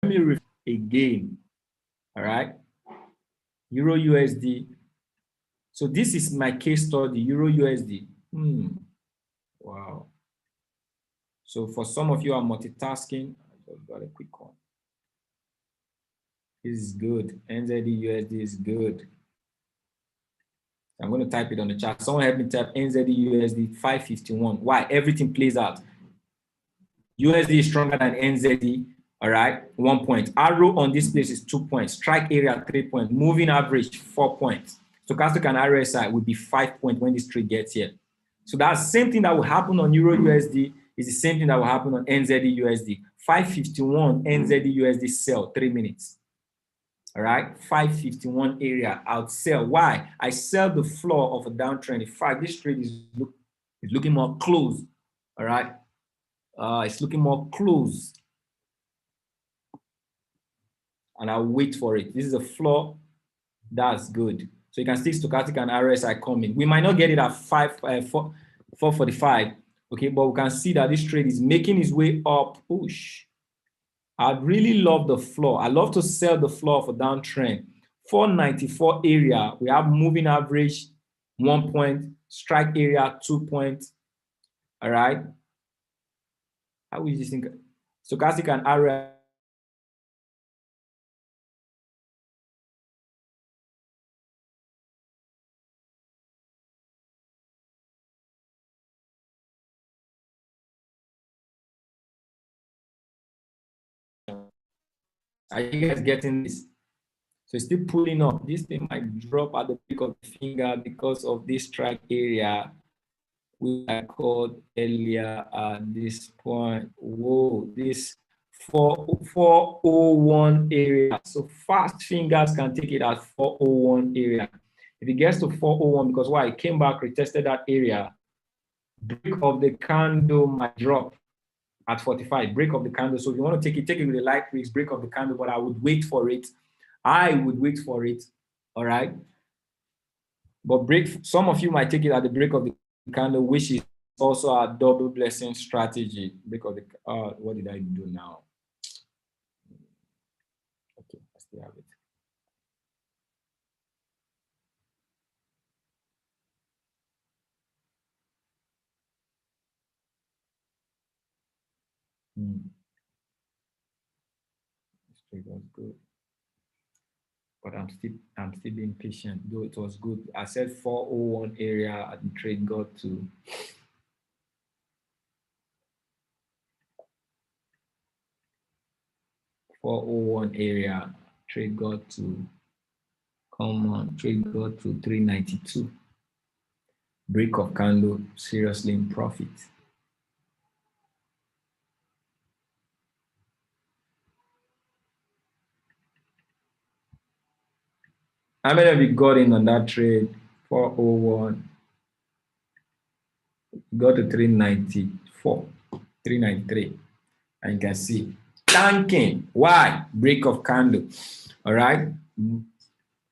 Let me read again. All right. Euro USD. So this is my case study, Euro USD. Wow. So for some of you are multitasking, I just got a quick one. This is good. NZD USD is good. I'm going to type it on the chat. Someone help me type NZD USD 551. Why? Everything plays out. USD is stronger than NZD. All right, 1 point. Arrow on this place is 2 points. Strike area 3 points. Moving average 4 points. Stochastic and RSI will be 5 points when this trade gets here. So that's the same thing that will happen on Euro USD is the same thing that will happen on NZD USD. 551 NZD USD sell 3 minutes. All right, 551 area outsell. Why? I sell the floor of a downtrend. In fact, this trade is looking more close. All right, it's looking more close. And I'll wait for it. This is a floor. That's good. So you can see stochastic and RSI coming. We might not get it at 445. Okay, but we can see that this trade is making its way up. Push. I really love the floor. I love to sell the floor for downtrend. 494 area. We have moving average 1 point, strike area 2 points. All right. How would you think? Stochastic and RSI. Are you guys getting this? So it's still pulling up. This thing might drop at the peak of the finger because of this strike area, which I called earlier at this point. Whoa, this 401 area. So fast fingers can take it at 401 area. If it gets to 401, because why? It came back, retested that area. Break of the candle might drop at 45, break of the candle. So if you want to take it with a light risk, break of the candle, but I would wait for it. I would wait for it. All right. But some of you might take it at the break of the candle, which is also a double blessing strategy. Break of the what did I do now? Okay, I still have it. This trade was good. But I'm still being patient, though it was good. I said 401 area and the trade got to 401 area, trade got to, come on, trade got to 392. Break of candle, seriously in profit. How many of you got in on that trade? 401. Got to 394, 393. And you can see tanking. Why? Break of candle. All right.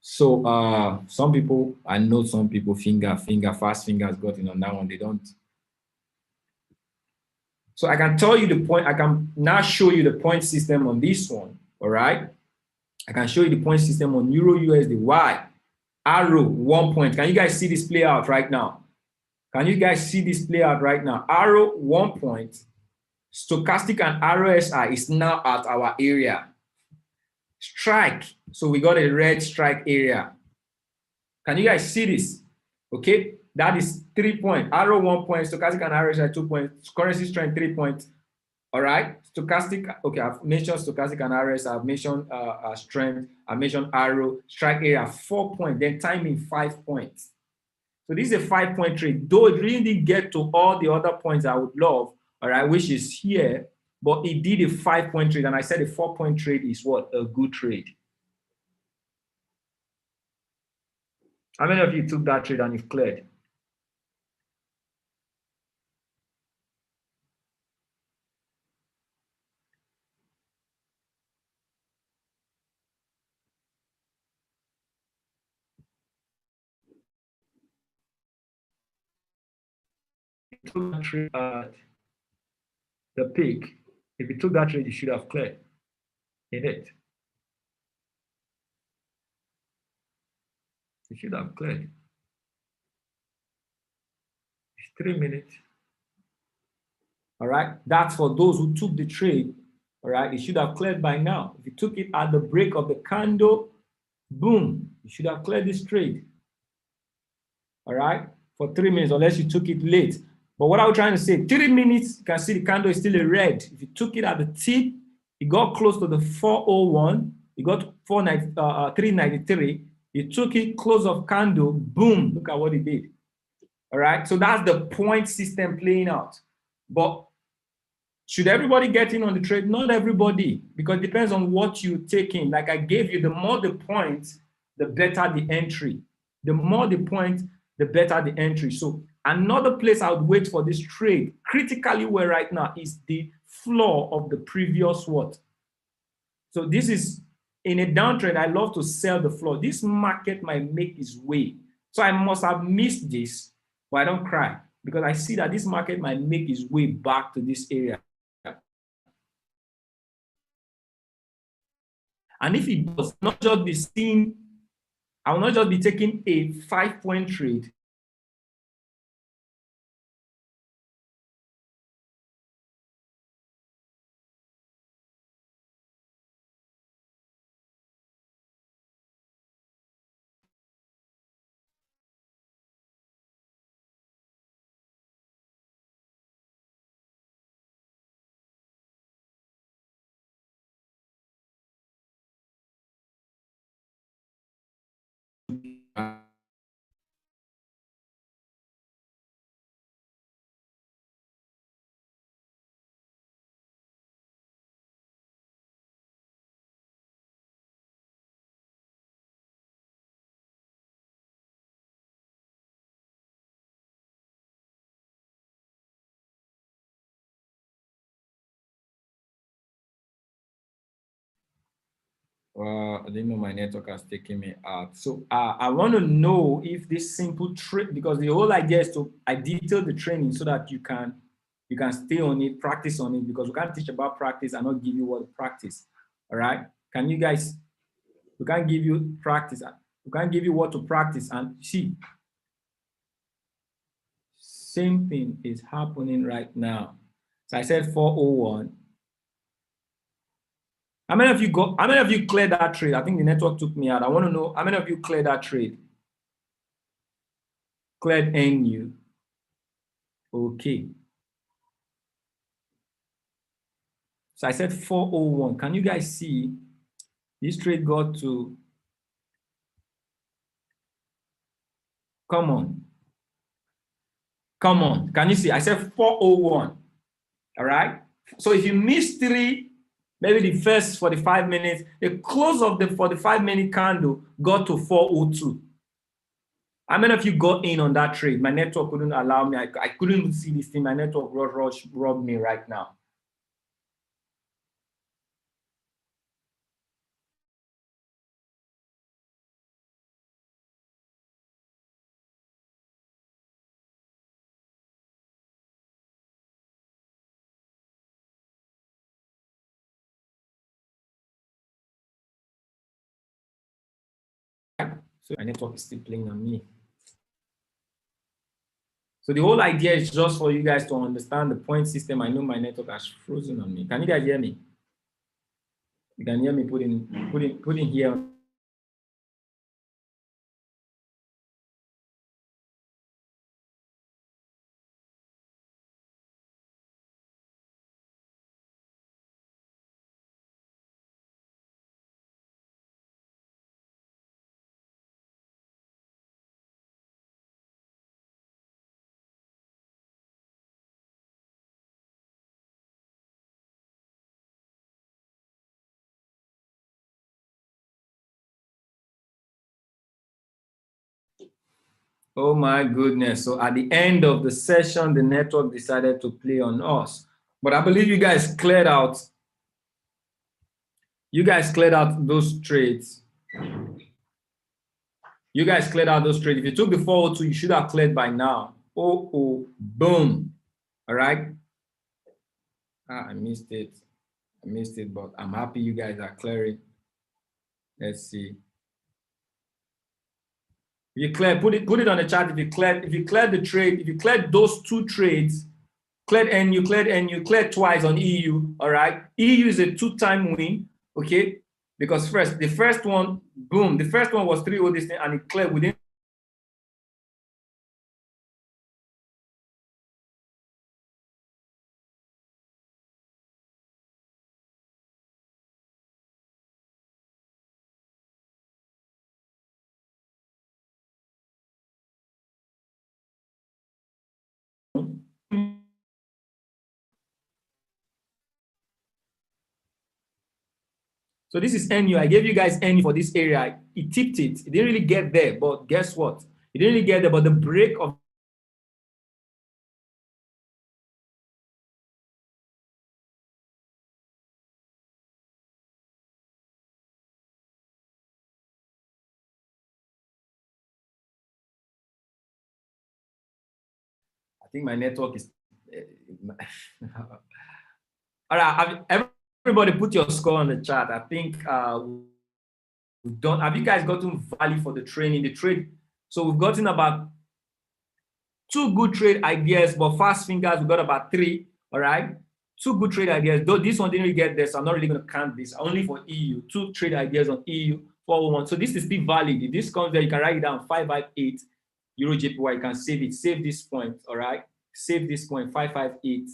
So some people, I know some people fast fingers got in on that one. They don't. So I can tell you the point. I can now show you the point system on this one. All right. I can show you the point system on Euro USD. Why? Arrow 1 point. Can you guys see this play out right now? Can you guys see this play out right now? Arrow 1 point. Stochastic and RSI is now at our area. Strike. So we got a red strike area. Can you guys see this? Okay. That is 3 point. Arrow 1 point. Stochastic and RSI 2 points. Currency strength 3 points. All right. Stochastic. Okay. I've mentioned stochastic and RSI. I've mentioned strength. I've mentioned arrow. Strike area 4 points. Then timing 5 points. So this is a 5 point trade. Though it really didn't get to all the other points I would love, all right, which is here, but it did a 5 point trade. And I said a 4 point trade is what? A good trade. How many of you took that trade and you've cleared? Took that trade at the peak. If you took that trade, you should have cleared in it. You should have cleared. It's 3 minutes. All right. That's for those who took the trade. All right. You should have cleared by now. If you took it at the break of the candle, boom, you should have cleared this trade. All right. For 3 minutes, unless you took it late. But what I'm trying to say, 3 minutes, you can see the candle is still a red. If you took it at the tip, it got close to the 401, you got 393, you took it close of candle, boom, look at what it did. All right, so that's the point system playing out. But should everybody get in on the trade? Not everybody, because it depends on what you take in. Like I gave you, the more the points, the better the entry. The more the points, the better the entry. So another place I would wait for this trade, critically where right now, is the floor of the previous what? So this is, in a downtrend, I love to sell the floor. This market might make its way. So I must have missed this, but I don't cry, because I see that this market might make its way back to this area. And if it does not just be seen, I will not just be taking a 5 point trade. I didn't know my network has taken me out. So I want to know if this simple trick, because the whole idea is to, I detail the training so that you can stay on it, practice on it, because we can't teach about practice and not give you what to practice. All right. Can you guys, we can't give you practice. We can't give you what to practice. And see, same thing is happening right now. So I said 401. How many of you cleared that trade? I think the network took me out. I want to know how many of you cleared that trade? Cleared NU. Okay. So I said 401. Can you guys see this trade got to? Come on. Come on. Can you see? I said 401. All right. So if you miss three, maybe the first 45 minutes, the close of the 45-minute candle got to 402. How many of you got in on that trade? My network couldn't allow me. I couldn't even see this thing. My network robbed me right now. So my network is still playing on me. So the whole idea is just for you guys to understand the point system. I know my network has frozen on me. Can you guys hear me? You can hear me putting here. Oh my goodness. So at the end of the session, the network decided to play on us. But I believe you guys cleared out. You guys cleared out those trades. You guys cleared out those trades. If you took the 402, you should have cleared by now. Oh, boom. All right. I missed it. But I'm happy you guys are clearing. Let's see. You clear, put it on the chat. If you cleared the trade, if you cleared those two trades, cleared cleared twice on EU. All right. EU is a 2-time win. Okay. Because the first one, boom, the first one was 3-0 this thing, and it cleared within. So this is NU. I gave you guys NU for this area. It tipped it. It didn't really get there, but guess what? It didn't really get there, but the break of I think my network is all right. Everybody put your score on the chat. I think we've done. Have you guys gotten value for the training? The trade. So we've gotten about 2 good trade ideas, but fast fingers, we got about 3. All right. 2 good trade ideas. Though this one didn't really get this, I'm not really going to count this. Only for EU. 2 trade ideas on EU 401. So this is still valid. If this comes there, you can write it down 558 Euro JPY. You can save it. Save this point. All right. Save this point 558.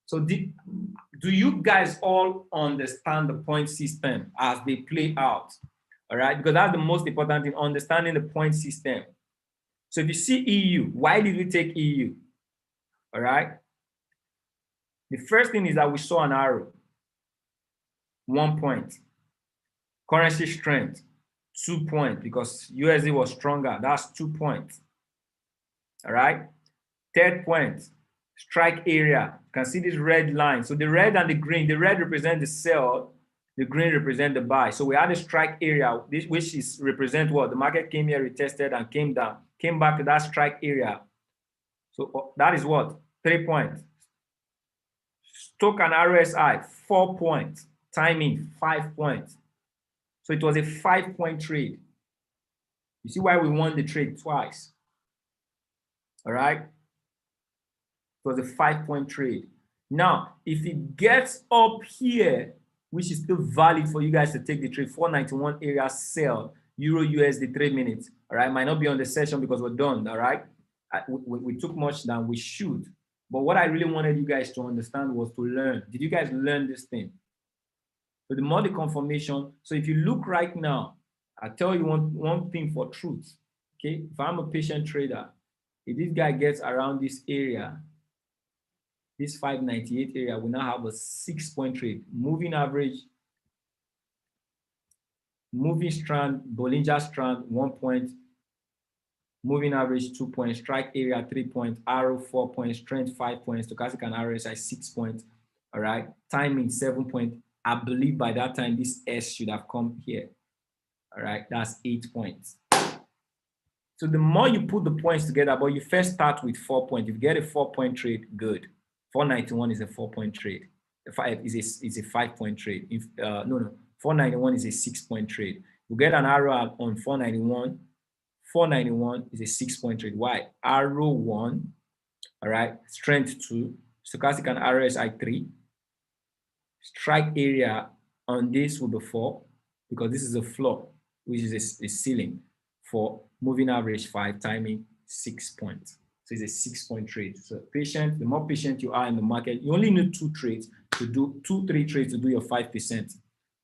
So do you guys all understand the point system as they play out? All right, because that's the most important thing, understanding the point system. So if you see EU, why did we take EU? All right. The first thing is that we saw an arrow. 1 point. Currency strength, 2 points, because USD was stronger. That's 2 points. All right. Third point, strike area. You can see this red line. So the red and the green, the red represent the sell, the green represent the buy. So we had a strike area, which is represent what? The market came here, retested, and came down, came back to that strike area. So that is what? 3 points. Stock and RSI, 4 points. Timing, 5 points. So it was a 5-point trade. You see why we won the trade twice. All right. It was a 5-point trade. Now, if it gets up here, which is still valid for you guys to take the trade. 491 area sell, Euro USD 3 minutes. All right, might not be on the session because we're done. All right, we took much than we should. But what I really wanted you guys to understand was to learn. Did you guys learn this thing? So the more the confirmation. So if you look right now, I tell you one thing for truth. Okay, if I'm a patient trader, if this guy gets around this area, this 598 area, we now have a 6-point trade. Moving average, moving strand, Bollinger strand, 1 point, moving average 2 points, strike area 3 points, arrow 4 points, trend 5 points, stochastic and RSI 6 points. All right, timing 7 points. I believe by that time this S should have come here. All right, that's 8 points. So the more you put the points together, but you first start with 4 points. If you get a 4-point trade, good. 491 is a 4-point trade. The 5 is a 5-point trade. If no, 491 is a 6-point trade. You get an arrow on 491. 491 is a 6-point trade. Why? Arrow 1, all right, strength 2, stochastic and RSI 3. Strike area on this will be 4 because this is a floor, which is a ceiling. 4, moving average 5, timing 6 points. So it's a 6-point trade. So patient, the more patient you are in the market, you only need 2 trades to do 3 trades to do your 5%.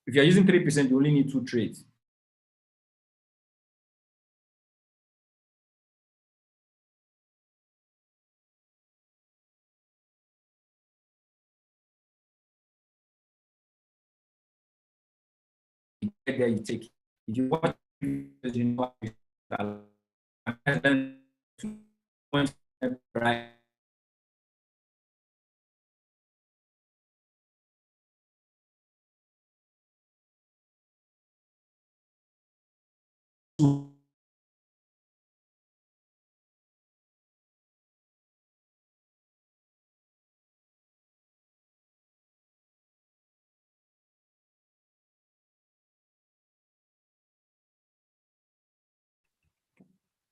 If you're using 3%, you only need 2 trades. There you take it. If you watch videos, you know right.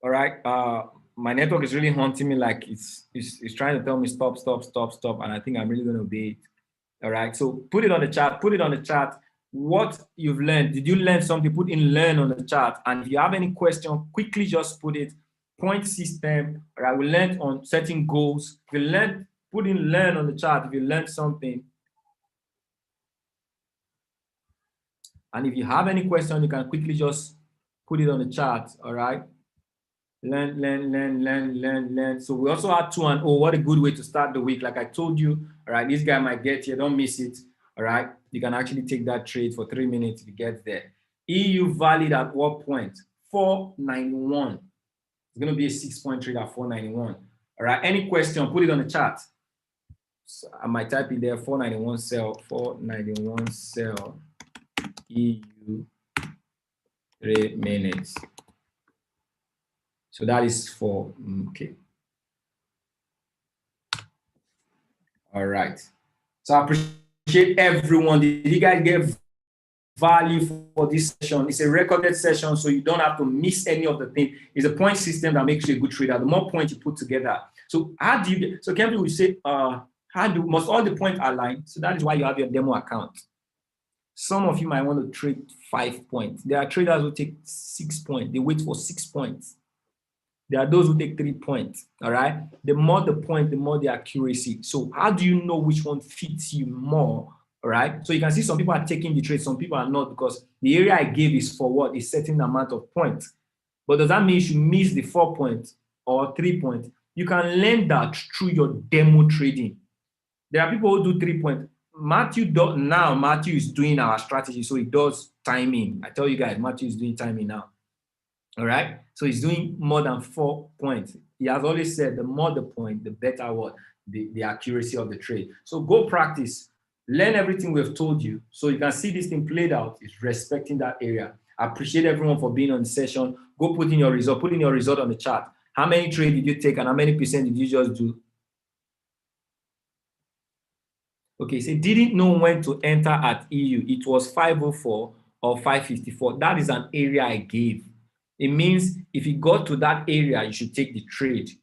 All right. My network is really haunting me, like it's trying to tell me stop, and I think I'm really going to obey it. All right. So put it on the chat. Put it on the chat. What you've learned. Did you learn something? Put in learn on the chat. And if you have any question, quickly just put it. Point system. All right. We learned on setting goals. If you learned, put in learn on the chat if you learned something. And if you have any question, you can quickly just put it on the chat. All right. Learn. So we also had 2 and 0. What a good way to start the week. Like I told you, all right, this guy might get here. Don't miss it. All right. You can actually take that trade for 3 minutes if you get there. EU valid at what point? 491. It's going to be a 6-point trade at 491. All right. Any question, put it on the chat. So I might type it there. 491 sell. 491 sell. EU 3 minutes. So that is for, okay. All right. So I appreciate everyone. Did you guys get value for this session? It's a recorded session, so you don't have to miss any of the things. It's a point system that makes you a good trader. The more points you put together. So how do you get, so Kevin will say, must all the points align? So that is why you have your demo account. Some of you might want to trade 5 points. There are traders who take 6 points. They wait for 6 points. There are those who take 3 points, all right? The more the point, the more the accuracy. So how do you know which one fits you more, all right? So you can see some people are taking the trade, some people are not, because the area I gave is for what? A certain amount of points. But does that mean you should miss the 4 points or 3 points? You can learn that through your demo trading. There are people who do 3 points. Matthew is doing our strategy, so he does timing. I tell you guys, Matthew is doing timing now. All right, so he's doing more than 4 points. He has always said the more the point, the better what the accuracy of the trade. So go practice, learn everything we've told you, so you can see this thing played out. Is respecting that area. I appreciate everyone for being on the session. Go put in your result. Put in your result on the chat. How many trades did you take, and how many percent did you just do? Okay, so didn't know when to enter at EU. It was 504 or 554. That is an area I gave. It means if you got to that area, you should take the trade.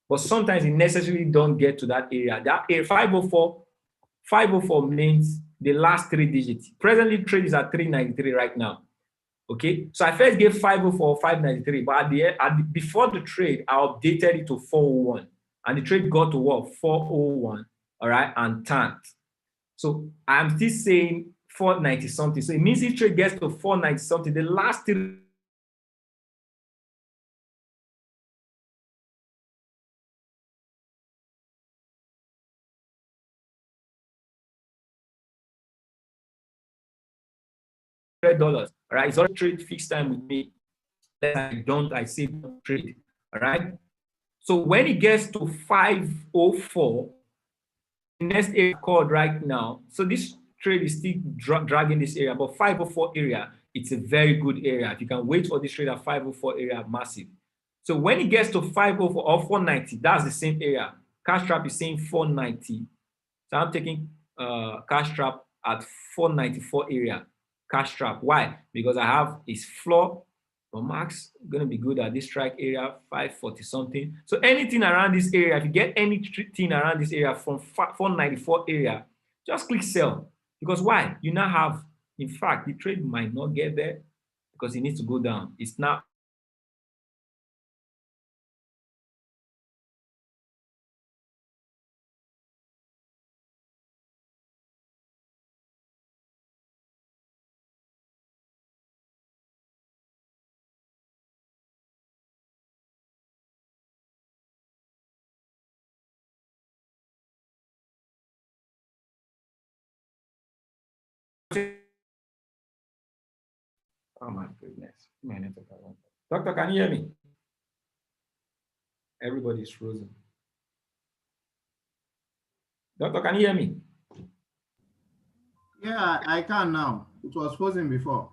But sometimes you necessarily don't get to that area. That area, 504 means the last 3 digits. Presently, trade is at 393 right now. Okay, so I first gave 504, 593, but before the trade, I updated it to 401, and the trade got to what? 401, all right, and tanked. So I'm still saying 490 something. So it means if trade gets to 490 something, the last 3 $100, all right, it's already trade fixed time with me. I say don't trade, all right. So when it gets to 504, the next area called right now, so this trade is still dragging this area, but 504 area, it's a very good area. If you can wait for this trade at 504 area, massive. So when it gets to 504 or 490, that's the same area. Cash trap is saying 490. So I'm taking cash trap at 494 area. Cash trap. Why? Because I have its floor. But max going to be good at this strike area, 540 something. So anything around this area, if you get anything around this area from 494 area, just click sell. Because why? You now have, in fact, the trade might not get there because it needs to go down. It's now oh my goodness. Doctor, can you hear me? Everybody's frozen. Doctor, can you hear me? Yeah, I can now. It was frozen before.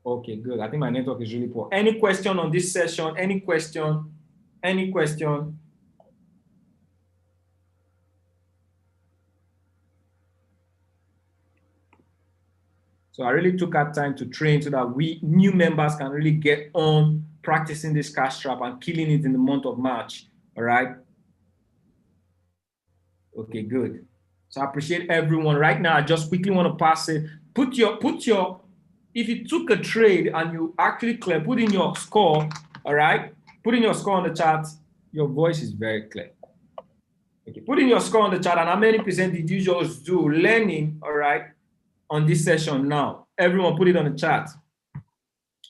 Okay, good. I think my network is really poor. Any question on this session? Any question? Any question? So I really took our time to train so that we new members can really get on practicing this cash trap and killing it in the month of March. All right. Okay, good. So I appreciate everyone. Right now, I just quickly want to pass it. Put your, if you took a trade and you actually clear, put in your score, all right? Put in your score on the chart. Your voice is very clear. Okay, put in your score on the chart and how many percent did you just do learning, all right, on this session now. Everyone put it on the chart.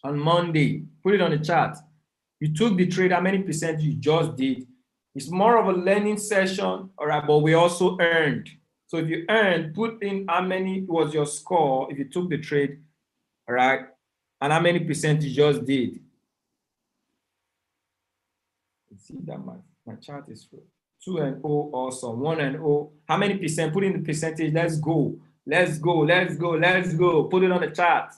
On Monday, put it on the chart. You took the trade, how many percent you just did. It's more of a learning session, all right, but we also earned. So if you earned, put in how many was your score if you took the trade, all right, and how many percent you just did. You see that my chart is full. 2 and 0, awesome. 1 and 0. How many percent? Put in the percentage. Let's go. Let's go. Let's go. Let's go. Put it on the chart.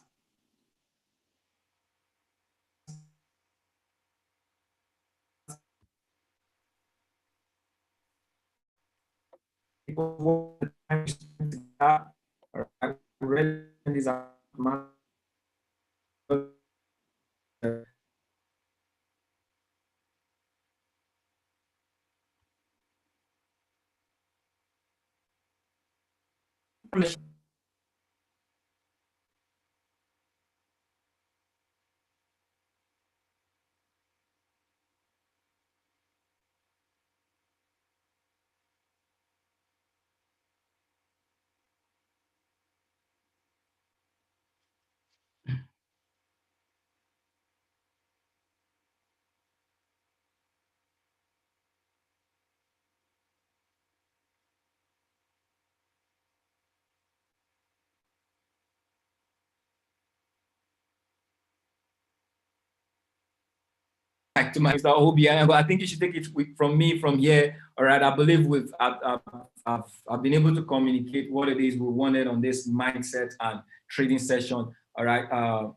Back to Mr. Obiang, but I think you should take it from me from here. All right, I believe I've been able to communicate what it is we wanted on this mindset and trading session. All right,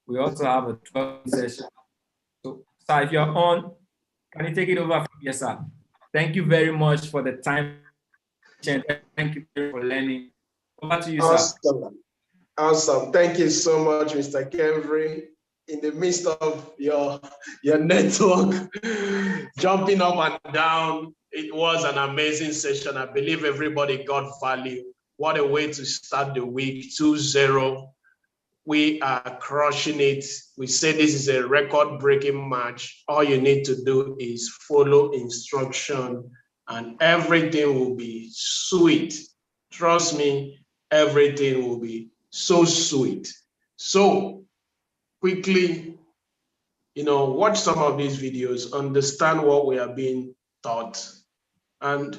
we also have a 12 session. So, sir, if you're on, can you take it over from here, sir? Thank you very much for the time. Thank you for learning. Over to you, awesome. sir. Awesome. Thank you so much, Mr. Kemvry. In the midst of your network jumping up and down, it was an amazing session. I believe everybody got value What a way to start the week, 2-0. We are crushing it. We say this is a record-breaking match. All you need to do is follow instruction and everything will be sweet. Trust me, everything will be so sweet. So quickly, watch some of these videos, understand what we are being taught. And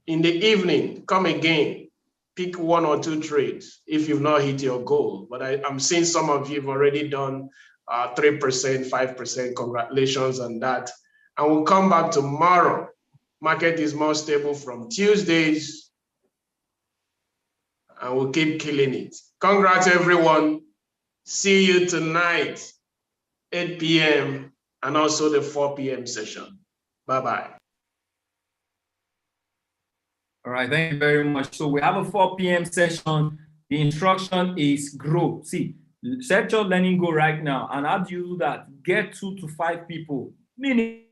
in the evening, come again, pick 1 or 2 trades if you've not hit your goal. But I'm seeing some of you have already done 3%, 5%. Congratulations on that. And we'll come back tomorrow. Market is more stable from Tuesdays, and we'll keep killing it. Congrats, everyone. See you tonight, 8 p.m., and also the 4 p.m. session. Bye-bye. All right, thank you very much. So we have a 4 p.m. session. The instruction is grow. See, set your learning goal right now. And how do you do that? Get 2 to 5 people. Meaning,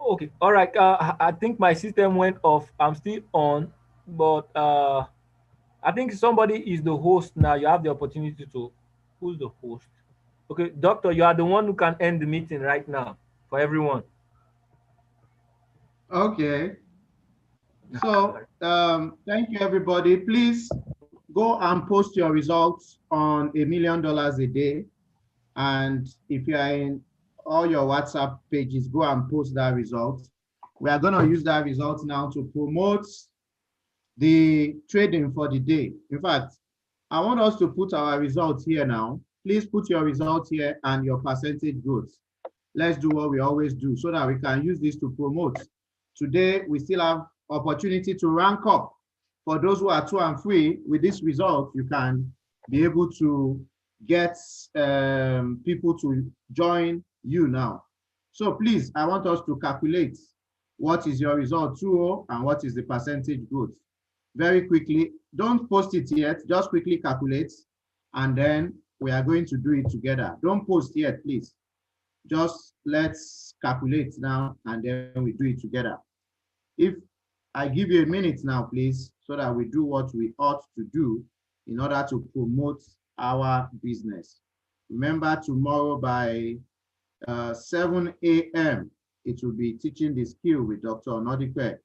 okay, all right. I think my system went off. I'm still on, but I think somebody is the host now. You have the opportunity to. Who's the host? Okay, doctor, you are the one who can end the meeting right now for everyone. Okay. So thank you, everybody. Please go and post your results on $1 million a day. And if you are in all your WhatsApp pages, go and post that result. We are going to use that result now to promote the trading for the day. In fact, I want us to put our results here now. Please put your results here and your percentage growth. Let's do what we always do so that we can use this to promote. Today, we still have opportunity to rank up. For those who are 2 and 3, with this result, you can be able to get people to join you now. So please, I want us to calculate what is your result 2.0 and what is the percentage growth. Very quickly, don't post it yet, just quickly calculate, and then we are going to do it together. Don't post yet, please. Just let's calculate now, and then we do it together. If I give you a minute now, please, so that we do what we ought to do in order to promote our business. Remember, tomorrow by 7 a.m., it will be teaching the skill with Dr. Onodipe.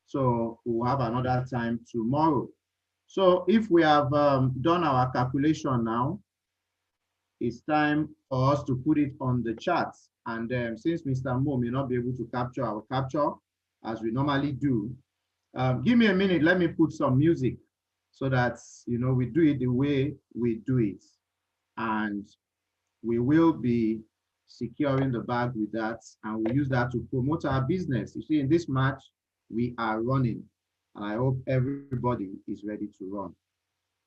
So we'll have another time tomorrow. So if we have done our calculation now, it's time for us to put it on the chart. And since Mr. Mo may not be able to capture our capture as we normally do, give me a minute, let me put some music so that, we do it the way we do it. And we will be securing the bag with that, and we use that to promote our business. You see, in this match, we are running. And I hope everybody is ready to run.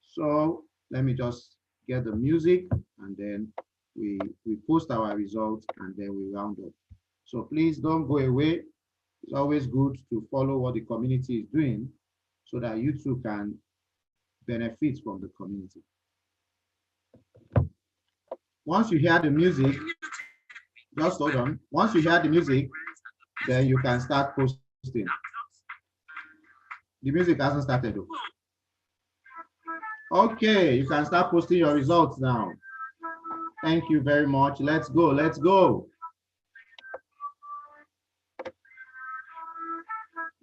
So let me just get the music, and then we post our results, and then we round up. So please don't go away. It's always good to follow what the community is doing so that you too can benefit from the community. Once you hear the music, just hold on. Once you hear the music, then you can start posting. The music hasn't started though. Okay, you can start posting your results now. Thank you very much. Let's go, let's go.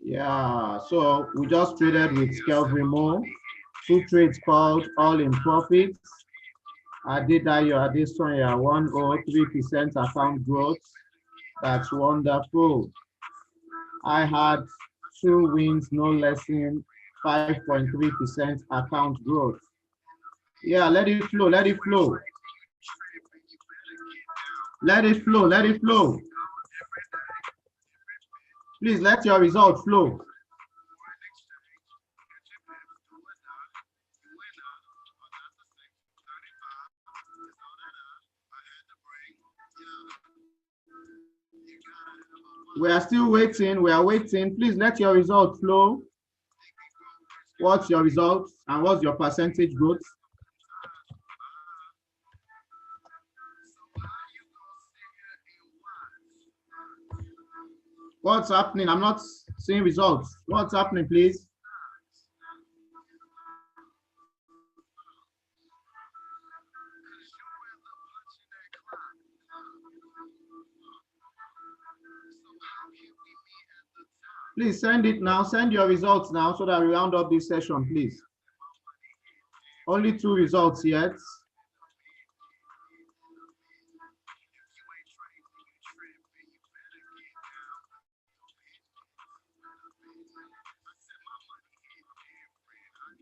Yeah, so we just traded with Kelvin Mo. 2 trades called all in profits. Adedayo Adesonya 103% account growth. That's wonderful. I had 2 wins, no less than 5.3% account growth. Yeah, let it flow, let it flow. Let it flow, let it flow. Please let your results flow. We are still waiting, we are waiting. Please let your results flow. What's your results and what's your percentage growth? What's happening? I'm not seeing results. What's happening, please? Please send it now. Send your results now so that we round up this session, please. Only 2 results yet.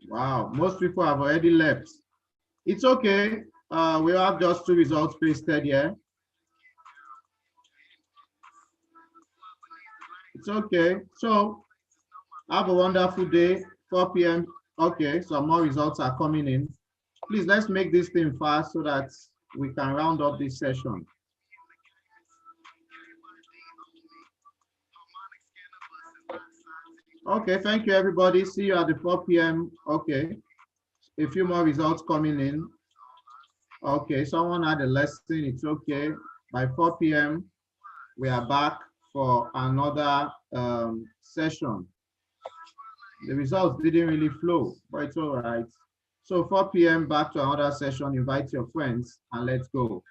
Wow, most people have already left. It's okay. We have just 2 results pasted here. It's okay. So have a wonderful day. 4 p.m. Okay, some more results are coming in. Please, let's make this thing fast so that we can round up this session. Okay, thank you, everybody. See you at the 4 p.m. Okay, a few more results coming in. Okay, someone had a lesson. It's okay. By 4 p.m., we are back for another session. The results didn't really flow, but it's all right. So 4 p.m. back to another session. Invite your friends and let's go.